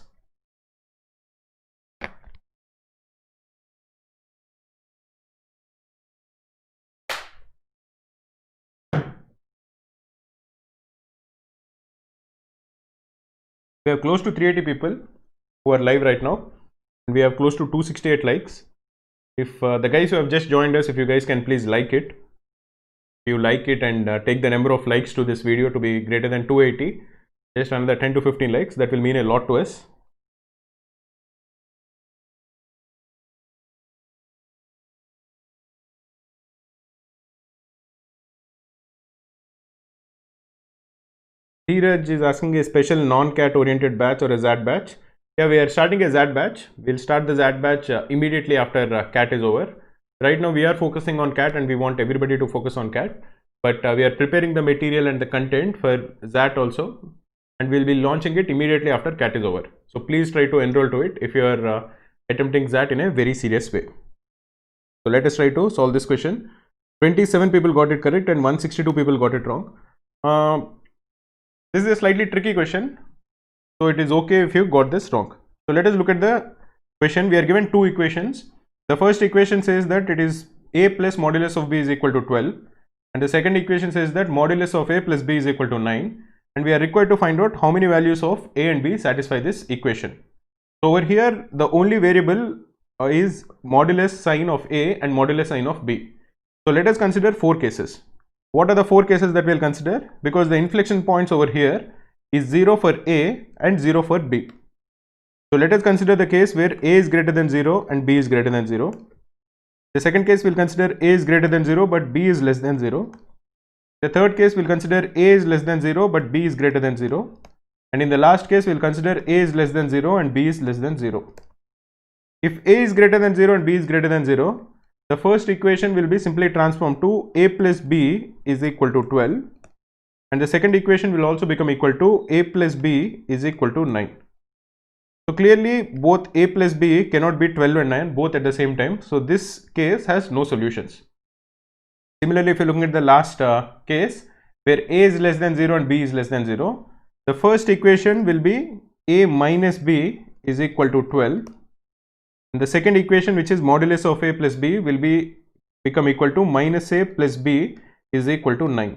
We have close to 380 people who are live right now, and we have close to 268 likes. If the guys who have just joined us, if you guys can please like it. If you like it and take the number of likes to this video to be greater than 280, just another 10 to 15 likes, that will mean a lot to us. Dheeraj is asking a special non-CAT oriented batch or a ZAT batch. Yeah, we are starting a ZAT batch. We'll start the ZAT batch immediately after CAT is over. Right now we are focusing on CAT and we want everybody to focus on CAT. But we are preparing the material and the content for ZAT also. And we'll be launching it immediately after CAT is over. So please try to enroll to it if you are attempting ZAT in a very serious way. So let us try to solve this question. 27 people got it correct and 162 people got it wrong. This is a slightly tricky question, so it is okay if you got this wrong. So let us look at the question. We are given two equations. The first equation says that it is a plus modulus of b is equal to 12, and the second equation says that modulus of a plus b is equal to 9, and we are required to find out how many values of a and b satisfy this equation. So over here the only variable is modulus sign of a and modulus sign of b. So let us consider four cases. What are the four cases that we'll consider? Because the inflection points over here is 0 for A and 0 for B. So let us consider the case where A is greater than 0 and B is greater than 0. The second case we'll consider A is greater than 0 but B is less than 0. The third case we'll consider A is less than 0 but B is greater than 0. And in the last case we'll consider A is less than 0 and B is less than 0. If A is greater than 0 and B is greater than 0, the first equation will be simply transformed to a plus b is equal to 12, and the second equation will also become equal to a plus b is equal to 9. So clearly both a plus b cannot be 12 and 9 both at the same time, so this case has no solutions. Similarly, if you are looking at the last case where a is less than 0 and b is less than 0, the first equation will be a minus b is equal to 12. And the second equation, which is modulus of a plus b, will become equal to minus a plus b is equal to 9.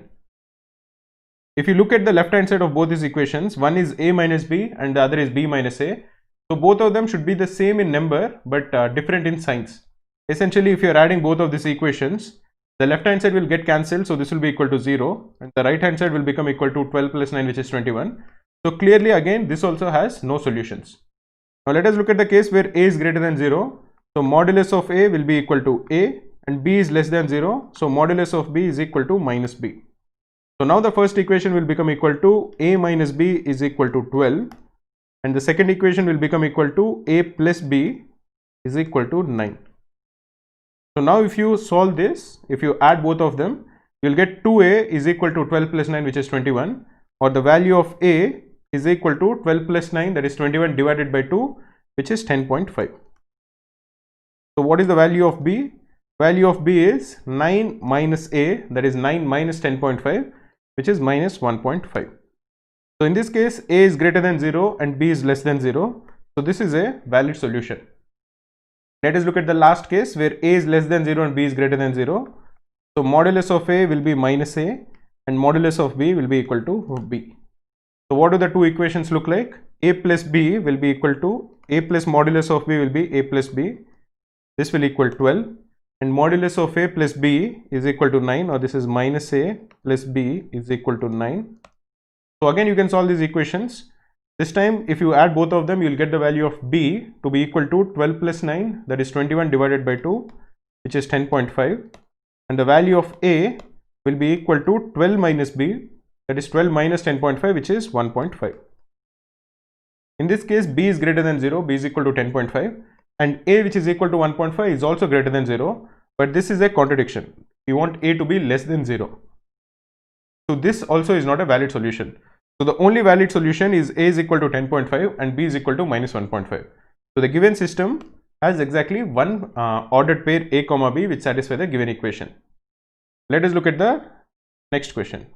If you look at the left hand side of both these equations, one is a minus b and the other is b minus a. So both of them should be the same in number but different in signs. Essentially, if you are adding both of these equations, the left hand side will get cancelled, so this will be equal to 0, and the right hand side will become equal to 12 plus 9, which is 21. So clearly again this also has no solutions. Now let us look at the case where a is greater than 0. So modulus of a will be equal to a and b is less than 0. So modulus of b is equal to minus b. So now the first equation will become equal to a minus b is equal to 12, and the second equation will become equal to a plus b is equal to 9. So now if you solve this, if you add both of them, you will get 2a is equal to 12 plus 9, which is 21, or the value of a is equal to 12 plus 9, that is 21 divided by 2, which is 10.5. So what is the value of b? Value of b is 9 minus a, that is 9 minus 10.5, which is minus 1.5. So in this case a is greater than 0 and b is less than 0. So this is a valid solution. Let us look at the last case where a is less than 0 and b is greater than 0. So modulus of a will be minus a and modulus of b will be equal to b. So what do the two equations look like? A plus b will be equal to a plus modulus of b will be a plus b. This will equal 12, and modulus of a plus b is equal to 9, or this is minus a plus b is equal to 9. So again you can solve these equations. This time if you add both of them, you will get the value of b to be equal to 12 plus 9, that is 21 divided by 2, which is 10.5, and the value of a will be equal to 12 minus b, that is 12 minus 10.5, which is 1.5. In this case, b is greater than 0, b is equal to 10.5, and a, which is equal to 1.5, is also greater than 0, but this is a contradiction. We want a to be less than 0. So this also is not a valid solution. So the only valid solution is a is equal to 10.5 and b is equal to minus 1.5. So the given system has exactly one ordered pair a comma b which satisfy the given equation. Let us look at the next question.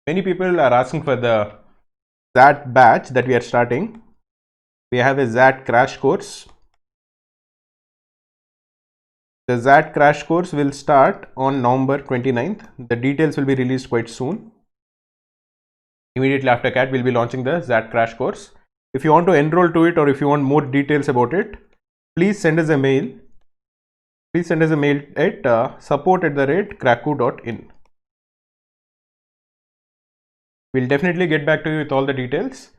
Many people are asking for the XAT batch that we are starting. We have a XAT crash course. The XAT crash course will start on November 29th. The details will be released quite soon. Immediately after CAT, we'll be launching the XAT crash course. If you want to enroll to it or if you want more details about it, please send us a mail. Please send us a mail at support@cracku.in. We'll definitely get back to you with all the details.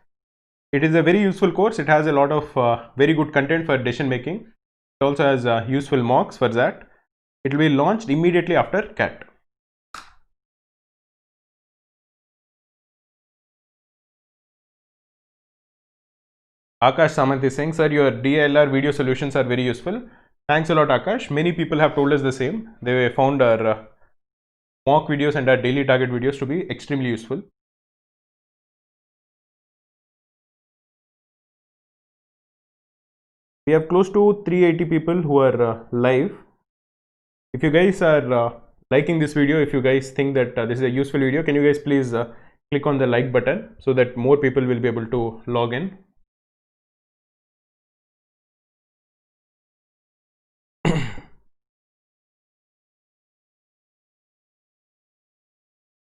It is a very useful course. It has a lot of very good content for decision making. It also has useful mocks for that. It will be launched immediately after CAT. Akash Samant is saying, sir, your DLR video solutions are very useful. Thanks a lot, Akash. Many people have told us the same. They found our mock videos and our daily target videos to be extremely useful. We have close to 380 people who are live. If you guys are liking this video, if you guys think that this is a useful video, can you guys please click on the like button so that more people will be able to log in. If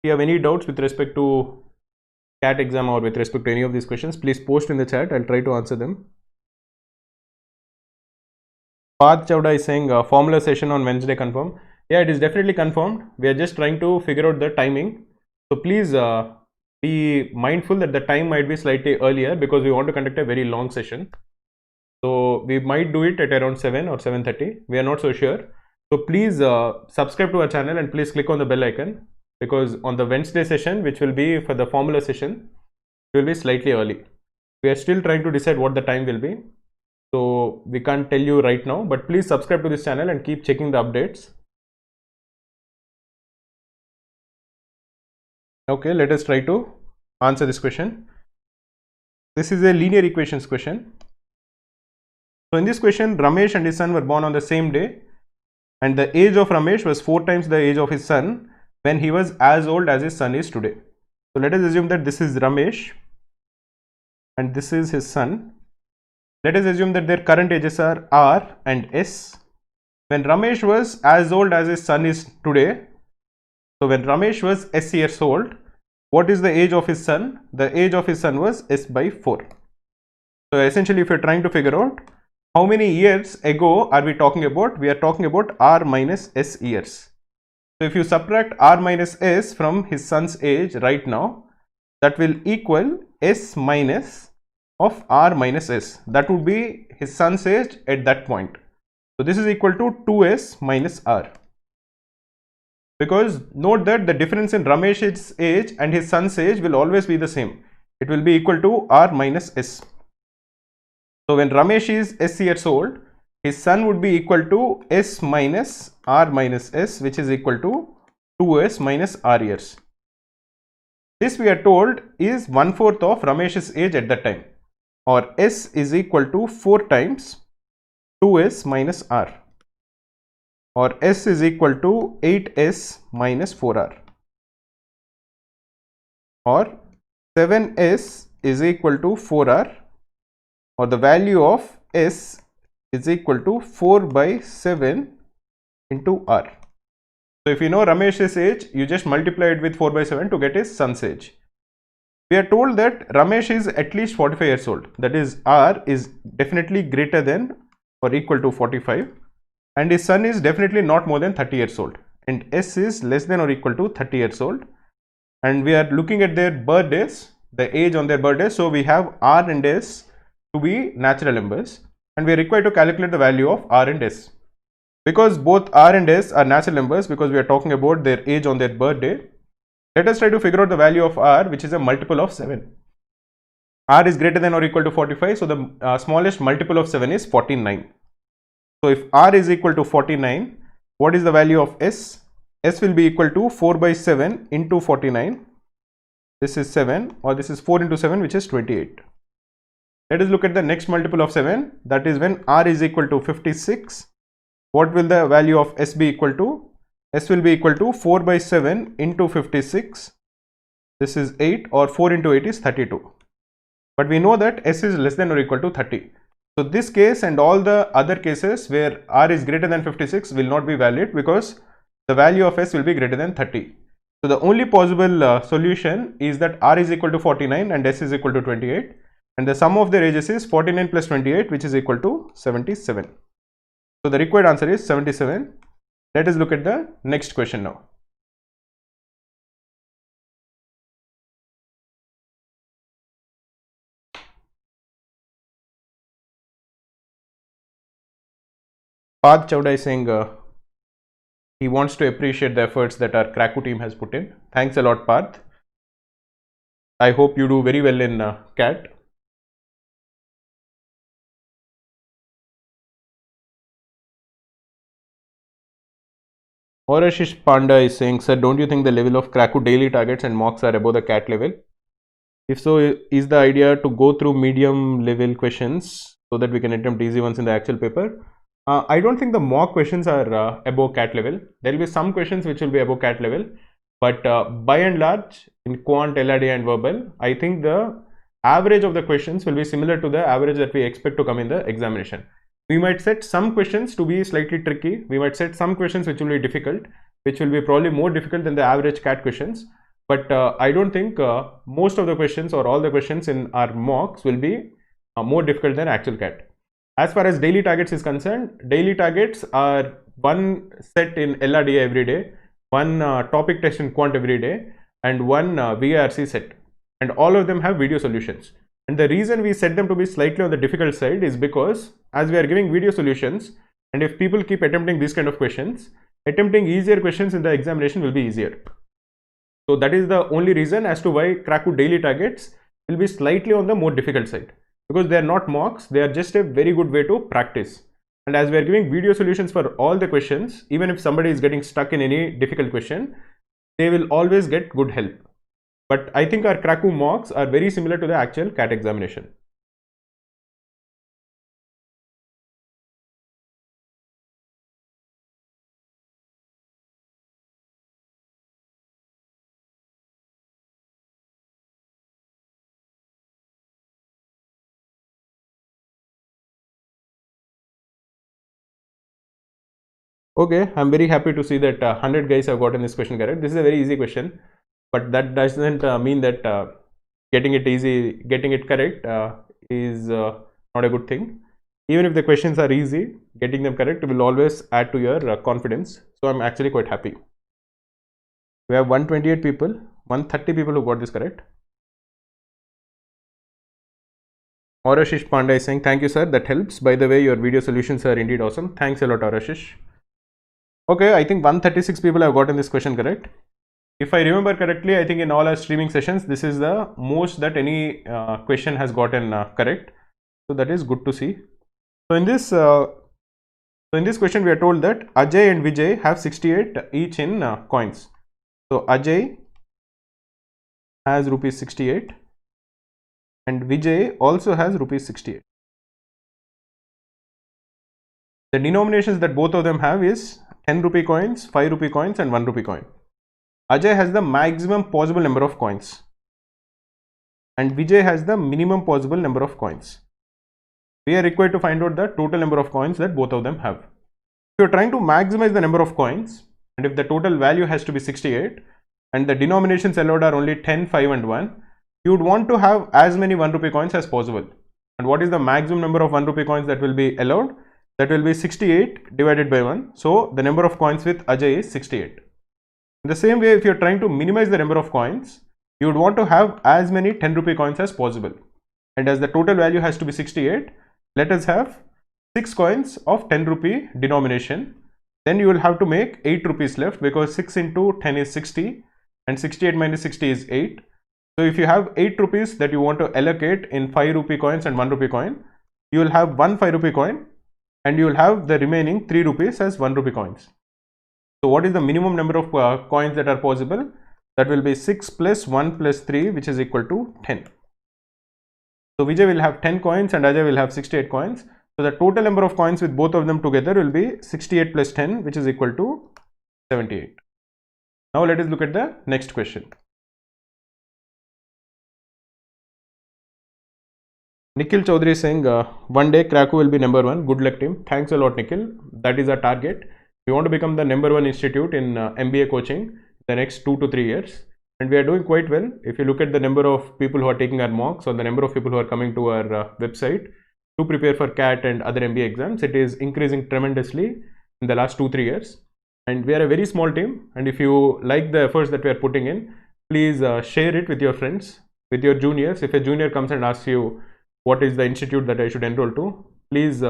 you have any doubts with respect to CAT exam or with respect to any of these questions, please post in the chat. I'll try to answer them. Parth Chowda is saying formula session on Wednesday confirmed. Yeah, it is definitely confirmed. We are just trying to figure out the timing. So please be mindful that the time might be slightly earlier because we want to conduct a very long session. So we might do it at around 7 or 7:30. We are not so sure. So please subscribe to our channel and please click on the bell icon, because on the Wednesday session, which will be for the formula session, it will be slightly early. We are still trying to decide what the time will be. So we can't tell you right now, but please subscribe to this channel and keep checking the updates. Okay, let us try to answer this question. This is a linear equations question. So in this question, Ramesh and his son were born on the same day, and the age of Ramesh was 4 times the age of his son when he was as old as his son is today. So let us assume that this is Ramesh and this is his son. Let us assume that their current ages are R and S. When Ramesh was as old as his son is today, so when Ramesh was S years old, what is the age of his son? The age of his son was S by 4. So essentially, if you're trying to figure out how many years ago are we talking about, we are talking about R minus S years. So if you subtract R minus S from his son's age right now, that will equal S minus of R minus S. That would be his son's age at that point. So this is equal to 2S minus R. Because note that the difference in Ramesh's age and his son's age will always be the same. It will be equal to R minus S. So when Ramesh is S years old, his son would be equal to S minus R minus S, which is equal to 2S minus R years. This we are told is 1/4 of Ramesh's age at that time, or S is equal to 4 times 2S minus R, or S is equal to 8S minus 4R, or 7S is equal to 4R, or the value of S is equal to 4 by 7 into R. So if you know Ramesh's age, you just multiply it with 4 by 7 to get his son's age. We are told that Ramesh is at least 45 years old. That is, R is definitely greater than or equal to 45, and his son is definitely not more than 30 years old, and S is less than or equal to 30 years old. And we are looking at their birthdays, the age on their birthdays. So we have R and S to be natural numbers, and we are required to calculate the value of R and S. Because both R and S are natural numbers, because we are talking about their age on their birthday, let us try to figure out the value of R, which is a multiple of 7. R is greater than or equal to 45, so the smallest multiple of 7 is 49. So if R is equal to 49, what is the value of S? S will be equal to 4 by 7 into 49. This is 7, or this is 4 into 7, which is 28. Let us look at the next multiple of 7. That is when R is equal to 56. What will the value of S be equal to? S will be equal to 4 by 7 into 56. This is 8, or 4 into 8 is 32. But we know that S is less than or equal to 30. So this case and all the other cases where R is greater than 56 will not be valid, because the value of S will be greater than 30. So the only possible solution is that R is equal to 49 and S is equal to 28. And the sum of their ages is 49 plus 28, which is equal to 77. So the required answer is 77. Let us look at the next question now. Parth Chowda is saying he wants to appreciate the efforts that our Kraku team has put in. Thanks a lot, Parth. I hope you do very well in CAT. Orashish Panda is saying, sir, don't you think the level of Kraku daily targets and mocks are above the CAT level? If so, is the idea to go through medium level questions so that we can attempt easy ones in the actual paper? I don't think the mock questions are above CAT level. There will be some questions which will be above CAT level, but by and large, in quant, LRD and verbal, I think the average of the questions will be similar to the average that we expect to come in the examination. We might set some questions to be slightly tricky. We might set some questions which will be difficult, which will be probably more difficult than the average CAT questions. But I don't think most of the questions or all the questions in our mocks will be more difficult than actual CAT. As far as daily targets is concerned, daily targets are one set in LRDA every day, one topic test in quant every day, and one VARC set. And all of them have video solutions. And the reason we set them to be slightly on the difficult side is because as we are giving video solutions, and if people keep attempting these kind of questions, attempting easier questions in the examination will be easier. So that is the only reason as to why Kraku daily targets will be slightly on the more difficult side, because they are not mocks, they are just a very good way to practice. And as we are giving video solutions for all the questions, even if somebody is getting stuck in any difficult question, they will always get good help. But I think our Kraku mocks are very similar to the actual CAT examination. Okay, I'm very happy to see that 100 guys have gotten this question correct. This is a very easy question, but that doesn't mean that getting it correct is not a good thing. Even if the questions are easy, getting them correct will always add to your confidence. So I'm actually quite happy. We have 128 people, 130 people who got this correct. Orashish Panda is saying, thank you, sir. That helps. By the way, your video solutions are indeed awesome. Thanks a lot, Orashish. Okay, I think 136 people have gotten this question correct. If I remember correctly, I think in all our streaming sessions, this is the most that any question has gotten correct. So that is good to see. So in this question, we are told that Ajay and Vijay have 68 each in coins. So Ajay has rupees 68 and Vijay also has rupees 68. The denominations that both of them have is 10 rupee coins, 5 rupee coins and 1 rupee coin. Ajay has the maximum possible number of coins and Vijay has the minimum possible number of coins. We are required to find out the total number of coins that both of them have. If you are trying to maximize the number of coins and if the total value has to be 68 and the denominations allowed are only 10, 5 and 1, you would want to have as many 1 rupee coins as possible. And what is the maximum number of 1 rupee coins that will be allowed? That will be 68 divided by 1. So the number of coins with Ajay is 68. In the same way, if you are trying to minimize the number of coins, you would want to have as many 10 rupee coins as possible. And as the total value has to be 68, let us have 6 coins of 10 rupee denomination. Then you will have to make 8 rupees left, because 6 into 10 is 60 and 68 minus 60 is 8. So if you have 8 rupees that you want to allocate in 5 rupee coins and 1 rupee coin, you will have one 5 rupee coin and you will have the remaining 3 rupees as 1 rupee coins. So what is the minimum number of coins that are possible? That will be 6 plus 1 plus 3, which is equal to 10. So Vijay will have 10 coins and Ajay will have 68 coins. So the total number of coins with both of them together will be 68 plus 10, which is equal to 78. Now let us look at the next question. Nikhil Chaudhary is saying, one day Krakow will be number 1. Good luck team. Thanks a lot, Nikhil. That is our target. We want to become the number 1 institute in MBA coaching the next 2 to 3 years. And we are doing quite well. If you look at the number of people who are taking our mocks or the number of people who are coming to our website to prepare for CAT and other MBA exams, it is increasing tremendously in the last 2-3 years. And we are a very small team. And if you like the efforts that we are putting in, please share it with your friends, with your juniors. If a junior comes and asks you, what is the institute that I should enroll to, please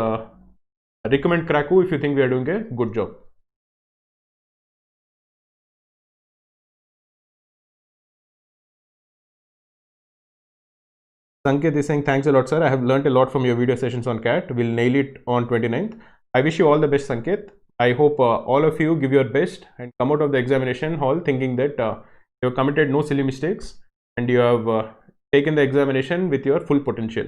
recommend Krakow if you think we are doing a good job. Sanket is saying, thanks a lot, sir. I have learned a lot from your video sessions on CAT. We'll nail it on 29th. I wish you all the best, Sanket. I hope all of you give your best and come out of the examination hall thinking that you have committed no silly mistakes and you have taken the examination with your full potential.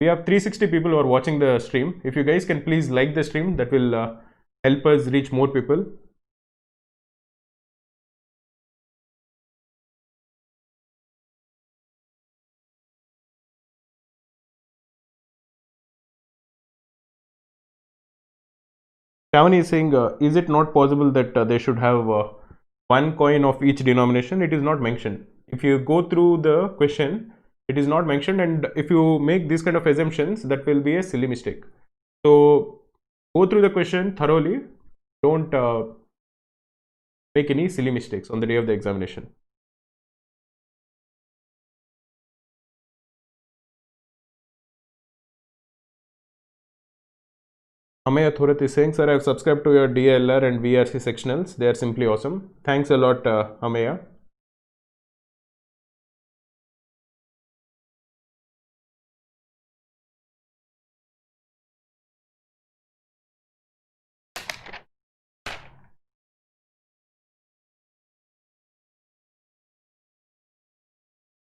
We have 360 people who are watching the stream. If you guys can please like the stream, that will help us reach more people. Shavani is saying, is it not possible that they should have one coin of each denomination? It is not mentioned. If you go through the question, it is not mentioned, and if you make these kind of assumptions, that will be a silly mistake. So go through the question thoroughly. Don't make any silly mistakes on the day of the examination. Amaya Thorat is saying, sir, I have subscribed to your DLR and VRC sectionals. They are simply awesome. Thanks a lot, Amaya.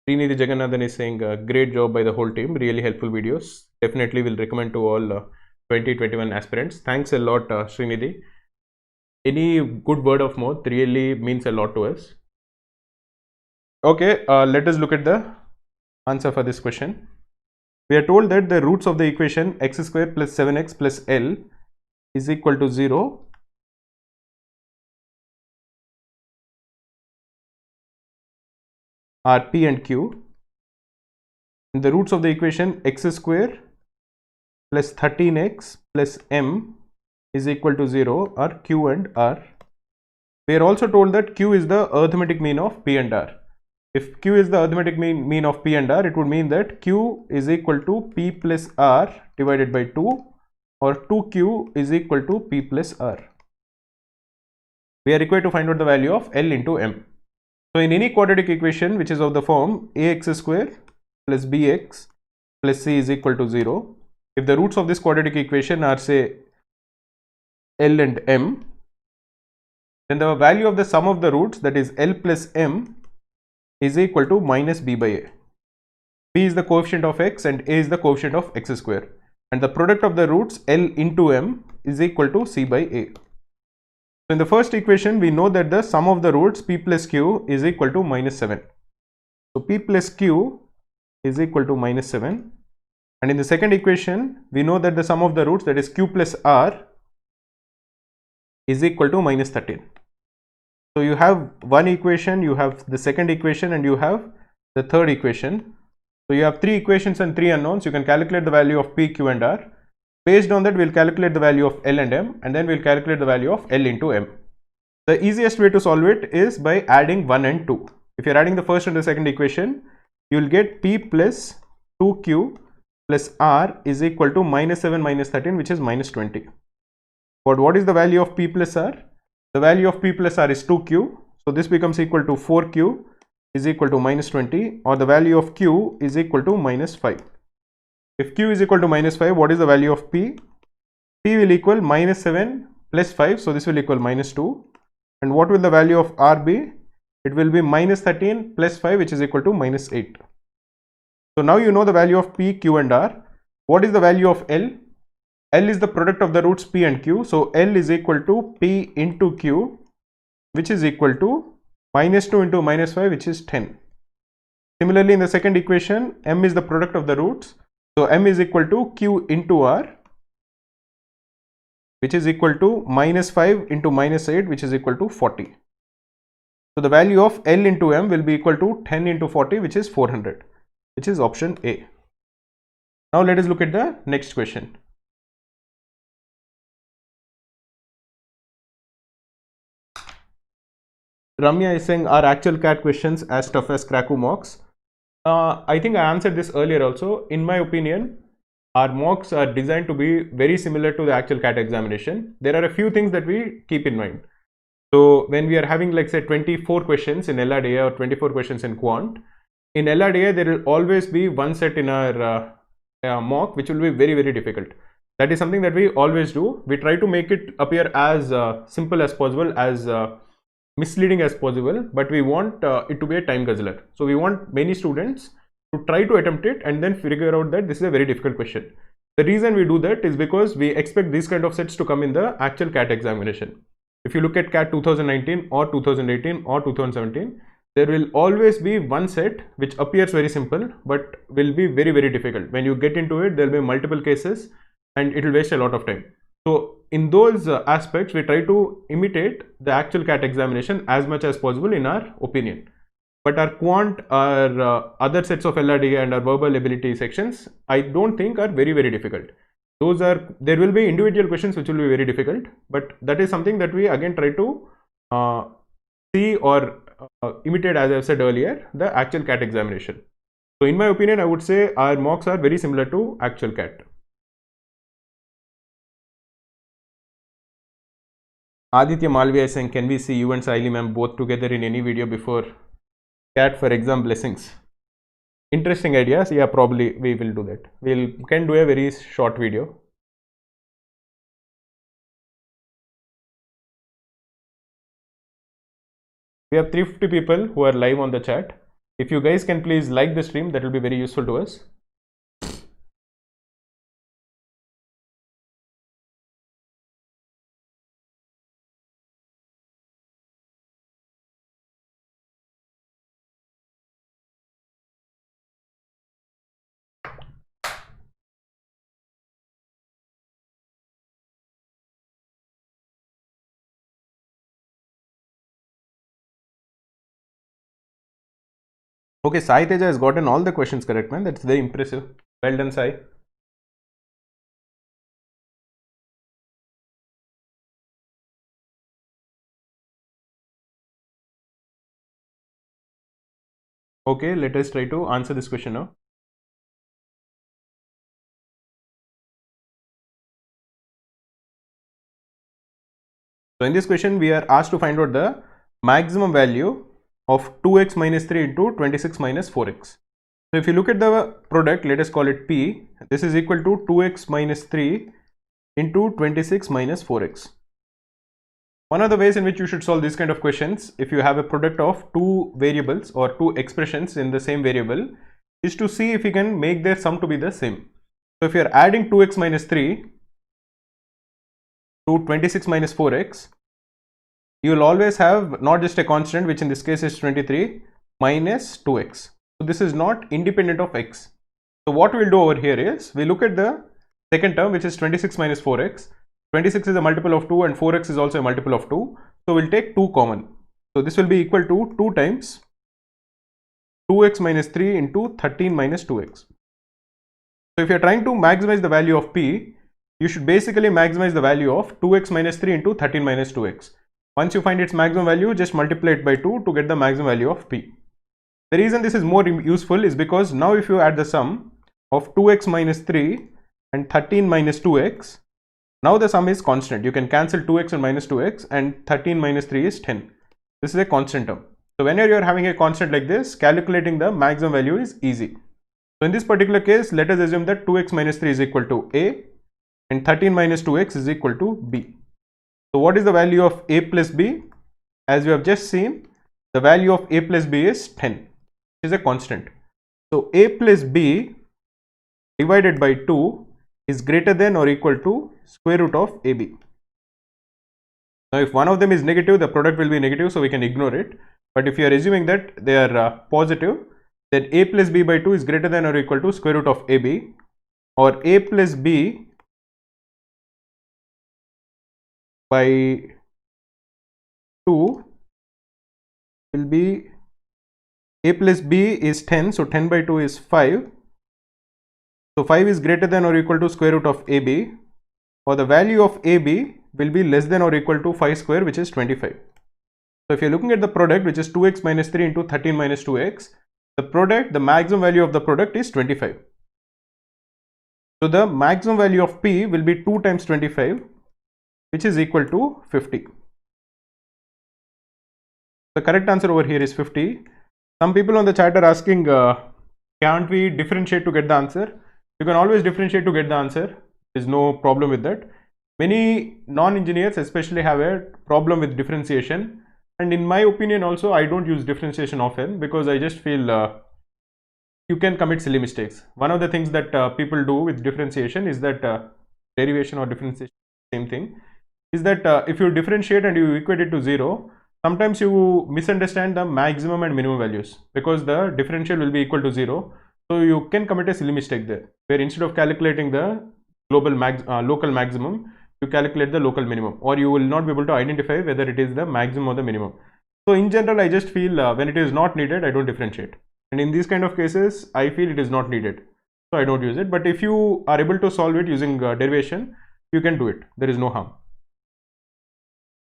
Srinidhi Jagannathan is saying, great job by the whole team. Really helpful videos. Definitely will recommend to all 2021 aspirants. Thanks a lot, Srinidhi. Any good word of mouth really means a lot to us. Okay, let us look at the answer for this question. We are told that the roots of the equation x square plus 7x plus L is equal to 0 are P and Q. And the roots of the equation x square plus 13x plus M is equal to 0 are Q and R. We are also told that Q is the arithmetic mean of P and R. If Q is the arithmetic mean of P and R, it would mean that Q is equal to P plus R divided by 2, or 2Q is equal to P plus R. We are required to find out the value of L into M. So in any quadratic equation which is of the form ax square plus bx plus c is equal to 0, if the roots of this quadratic equation are, say, L and M, then the value of the sum of the roots, that is L plus M, is equal to minus b by a. B is the coefficient of x and a is the coefficient of x square, and the product of the roots L into M is equal to c by a. So in the first equation, we know that the sum of the roots p plus q is equal to minus 7. So p plus q is equal to minus 7. And in the second equation, we know that the sum of the roots, that is q plus r, is equal to minus 13. So you have one equation, you have the second equation, and you have the third equation. So you have three equations and three unknowns. You can calculate the value of P, Q, and R. Based on that, we'll calculate the value of L and M, and then we'll calculate the value of L into M. The easiest way to solve it is by adding 1 and 2. If you're adding the first and the second equation, you'll get P plus 2Q plus R is equal to minus 7 minus 13, which is minus 20. But what is the value of P plus R? The value of P plus R is 2Q. So this becomes equal to 4Q is equal to minus 20, or the value of Q is equal to minus 5. If Q is equal to minus 5, what is the value of P? P will equal minus 7 plus 5. So this will equal minus 2. And what will the value of R be? It will be minus 13 plus 5, which is equal to minus 8. So now you know the value of P, Q, and R. What is the value of L? L is the product of the roots P and Q. So L is equal to P into Q, which is equal to minus 2 into minus 5, which is 10. Similarly, in the second equation, M is the product of the roots. So M is equal to Q into R, which is equal to minus 5 into minus 8, which is equal to 40. So the value of L into M will be equal to 10 into 40, which is 400, which is option A. Now let us look at the next question. Ramya is saying, are actual CAT questions as tough as Krakow mocks? I think I answered this earlier also. In my opinion, our mocks are designed to be very similar to the actual CAT examination. There are a few things that we keep in mind. So when we are having, like, say 24 questions in LRDA or 24 questions in Quant, in LRDA there will always be one set in our mock which will be very, very difficult. That is something that we always do. We try to make it appear as simple as possible, as misleading as possible, but we want it to be a time guzzler. So we want many students to try to attempt it and then figure out that this is a very difficult question. The reason we do that is because we expect these kind of sets to come in the actual CAT examination. If you look at CAT 2019 or 2018 or 2017, there will always be one set which appears very simple but will be very, very difficult. When you get into it, there will be multiple cases and it will waste a lot of time. So in those aspects, we try to imitate the actual CAT examination as much as possible in our opinion. But our Quant, our other sets of LRDA and our verbal ability sections, I don't think are very, very difficult. There will be individual questions which will be very difficult, but that is something that we again try to see or imitate, as I said earlier, the actual CAT examination. So in my opinion, I would say our mocks are very similar to actual CAT. Aditya Malviya is saying, can we see you and Saili ma'am both together in any video before CAT for exam blessings? Interesting ideas. Yeah, probably we will do that. We can do a very short video. We have 350 people who are live on the chat. If you guys can please like the stream, that will be very useful to us. Okay, Sai Teja has gotten all the questions correct, man. That's very impressive. Well done, Sai. Okay, let us try to answer this question now. So in this question, we are asked to find out the maximum value of 2x minus 3 into 26 minus 4x. So if you look at the product, let us call it P. This is equal to 2x minus 3 into 26 minus 4x. One of the ways in which you should solve this kind of questions, if you have a product of two variables or two expressions in the same variable, is to see if you can make their sum to be the same. So if you are adding 2x minus 3 to 26 minus 4x, you will always have not just a constant, which in this case is 23, minus 2x. So this is not independent of x. So what we'll do over here is we look at the second term, which is 26 minus 4x. 26 is a multiple of 2 and 4x is also a multiple of 2. So we'll take 2 common. So this will be equal to 2 times 2x minus 3 into 13 minus 2x. So if you're trying to maximize the value of p, you should basically maximize the value of 2x minus 3 into 13 minus 2x. Once you find its maximum value, just multiply it by 2 to get the maximum value of p. The reason this is more useful is because now if you add the sum of 2x minus 3 and 13 minus 2x, now the sum is constant. You can cancel 2x and minus 2x, and 13 minus 3 is 10. This is a constant term. So whenever you are having a constant like this, calculating the maximum value is easy. So in this particular case, let us assume that 2x minus 3 is equal to a and 13 minus 2x is equal to b. So what is the value of a plus b? As we have just seen, the value of a plus b is 10, which is a constant. So a plus b divided by 2 is greater than or equal to square root of ab. Now if one of them is negative, the product will be negative, so we can ignore it. But if you are assuming that they are positive, then a plus b by 2 is greater than or equal to square root of ab, or a plus b by 2 will be, a plus b is 10, so 10 by 2 is 5. So 5 is greater than or equal to square root of ab, or the value of ab will be less than or equal to 5 square, which is 25. So if you're looking at the product, which is 2x minus 3 into 13 minus 2x, the maximum value of the product is 25. So the maximum value of p will be 2 times 25, which is equal to 50. The correct answer over here is 50. Some people on the chat are asking, can't we differentiate to get the answer? You can always differentiate to get the answer. There's no problem with that. Many non-engineers especially have a problem with differentiation. And in my opinion also, I don't use differentiation often because I just feel you can commit silly mistakes. One of the things that people do with differentiation is that derivation or differentiation, same thing, is that if you differentiate and you equate it to 0, sometimes you misunderstand the maximum and minimum values because the differential will be equal to 0. So you can commit a silly mistake there, where instead of calculating the local maximum, you calculate the local minimum, or you will not be able to identify whether it is the maximum or the minimum. So in general, I just feel when it is not needed, I don't differentiate. And in these kind of cases, I feel it is not needed, so I don't use it. But if you are able to solve it using derivation, you can do it. There is no harm.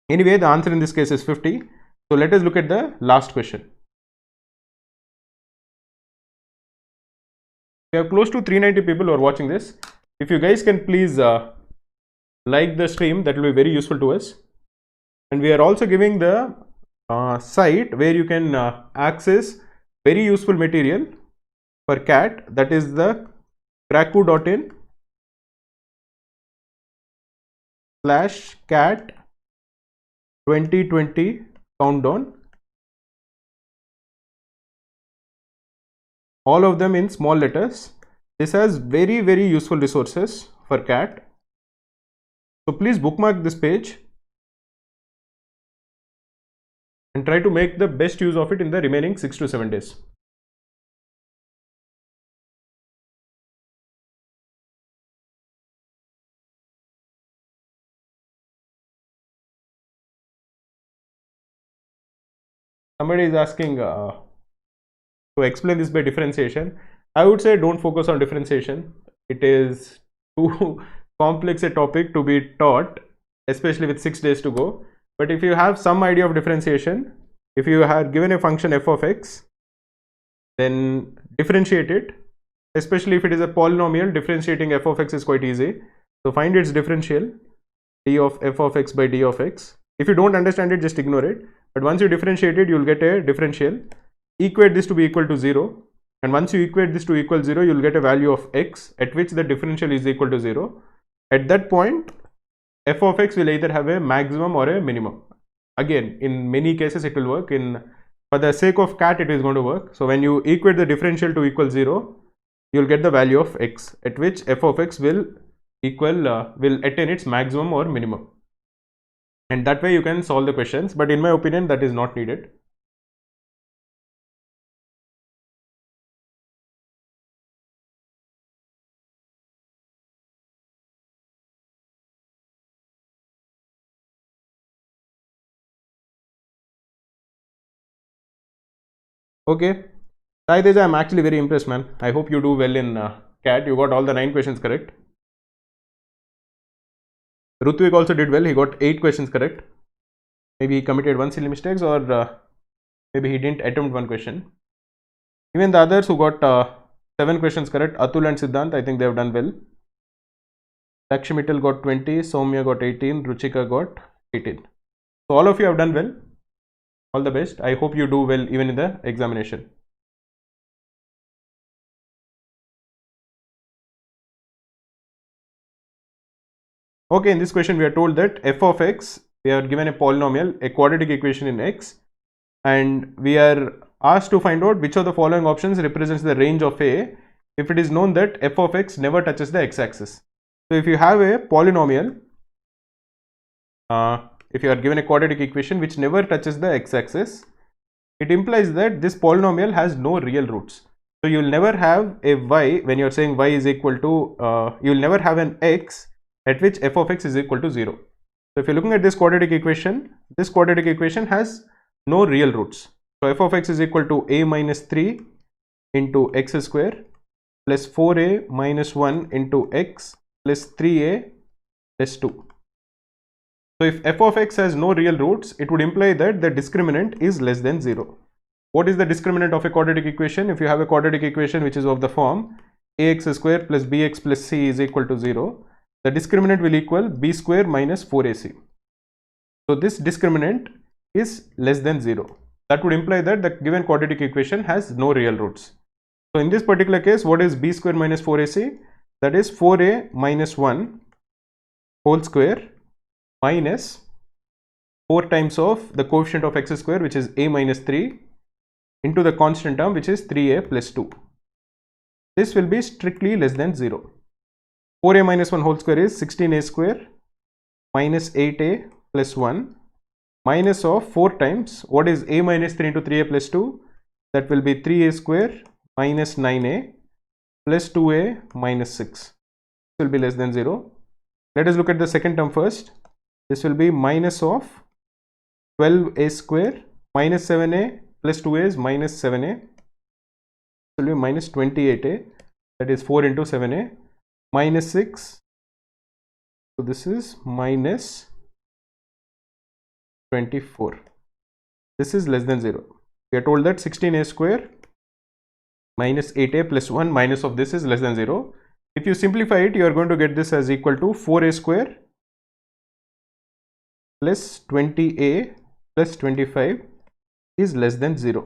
Anyway, the answer in this case is 50. So let us look at the last question. We have close to 390 people who are watching this. If you guys can please like the stream, that will be very useful to us. And we are also giving the site where you can access very useful material for CAT, that is the kraku.in/CAT 2020 countdown. All of them in small letters. This has very useful resources for CAT. So please bookmark this page and try to make the best use of it in the remaining 6 to 7 days. Somebody is asking to explain this by differentiation. I would say don't focus on differentiation. It is too complex a topic to be taught, especially with 6 days to go. But if you have some idea of differentiation, if you have given a function f of x, then differentiate it. Especially if it is a polynomial, differentiating f of x is quite easy. So find its differential, d of f of x by d of x. If you don't understand it, just ignore it. But once you differentiate it, you'll get a differential. Equate this to be equal to 0. And once you equate this to equal 0, you'll get a value of x at which the differential is equal to 0. At that point, f of x will either have a maximum or a minimum. Again, in many cases it will work. For the sake of CAT, it is going to work. So when you equate the differential to equal 0, you'll get the value of x at which f of x will attain its maximum or minimum. And that way you can solve the questions. But in my opinion, that is not needed. Okay, Sai Teja, I'm actually very impressed, man. I hope you do well in CAT. You got all the 9 questions correct. Rutvik also did well. He got 8 questions correct. Maybe he committed one silly mistakes, or maybe he didn't attempt one question. Even the others who got 7 questions correct, Atul and Siddhant, I think they have done well. Lakshmi Mittal got 20, Soumya got 18, Ruchika got 18. So all of you have done well. All the best. I hope you do well even in the examination. Okay, in this question we are told that f of x, we are given a polynomial, a quadratic equation in x, and we are asked to find out which of the following options represents the range of a if it is known that f of x never touches the x-axis. So if you have a polynomial, if you are given a quadratic equation which never touches the x-axis, it implies that this polynomial has no real roots. So you will never have a y, when you are saying y is equal to, you will never have an x at which f of x is equal to 0. So if you're looking at this quadratic equation has no real roots. So f of x is equal to a minus 3 into x square plus 4a minus 1 into x plus 3a plus 2. So if f of x has no real roots, it would imply that the discriminant is less than 0. What is the discriminant of a quadratic equation? If you have a quadratic equation which is of the form ax square plus bx plus c is equal to 0, the discriminant will equal b square minus 4ac. So this discriminant is less than 0. That would imply that the given quadratic equation has no real roots. So in this particular case, what is b square minus 4ac? That is 4a minus 1 whole square minus 4 times of the coefficient of x square, which is a minus 3, into the constant term, which is 3a plus 2. This will be strictly less than 0. 4a minus 1 whole square is 16a square minus 8a plus 1 minus of 4 times, what is a minus 3 into 3a plus 2? That will be 3a square minus 9a plus 2a minus 6. This will be less than 0. Let us look at the second term first. This will be minus of 12a square minus 7a plus 2a is minus 7a. This will be minus 28a, that is 4 into 7a, minus 6. So this is minus 24. This is less than 0. We are told that 16a square minus 8a plus 1 minus of this is less than 0. If you simplify it, you are going to get this as equal to 4a square plus 20a plus 25 is less than 0.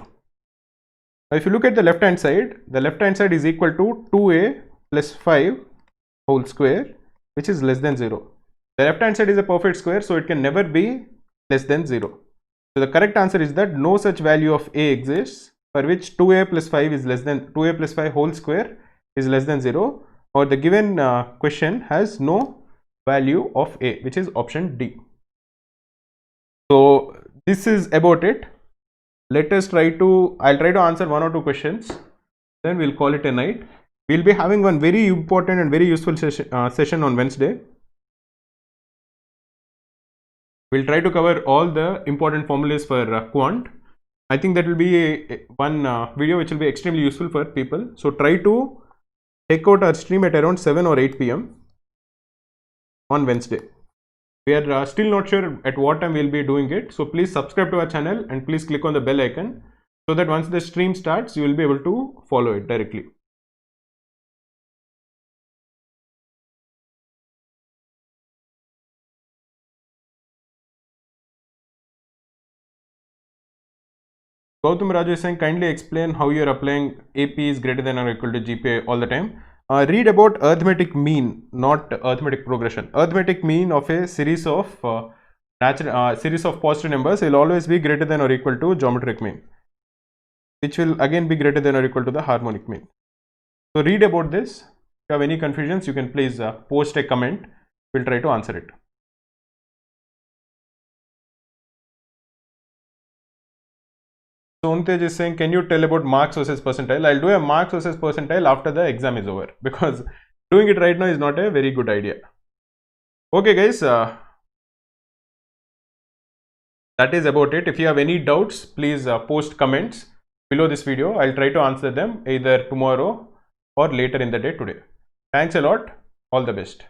Now if you look at the left hand side is equal to 2a plus 5 whole square, which is less than 0. The left hand side is a perfect square, so it can never be less than 0. So the correct answer is that no such value of a exists for which 2a plus 5 is less than 2a plus 5 whole square is less than 0, or the given question has no value of a, which is option D. So this is about it. Let us I'll try to answer 1 or 2 questions, then we'll call it a night. We'll be having one very important and very useful session on Wednesday. We'll try to cover all the important formulas for quant. I think that will be one video which will be extremely useful for people. So try to take out our stream at around 7 or 8 p.m. on Wednesday. We are still not sure at what time we'll be doing it. So please subscribe to our channel and please click on the bell icon so that once the stream starts, you will be able to follow it directly. Gautam Raju is saying, kindly explain how you are applying AP is greater than or equal to GPA all the time. Read about arithmetic mean, not arithmetic progression. Arithmetic mean of a series of series of positive numbers will always be greater than or equal to geometric mean, which will again be greater than or equal to the harmonic mean. So read about this. If you have any confusions, you can please post a comment. We'll try to answer it. So Untej is saying, can you tell about marks versus percentile? I'll do a marks versus percentile after the exam is over, because doing it right now is not a very good idea. Okay guys, that is about it. If you have any doubts, please post comments. below this video. I'll try to answer them either tomorrow or later in the day today. Thanks a lot. All the best.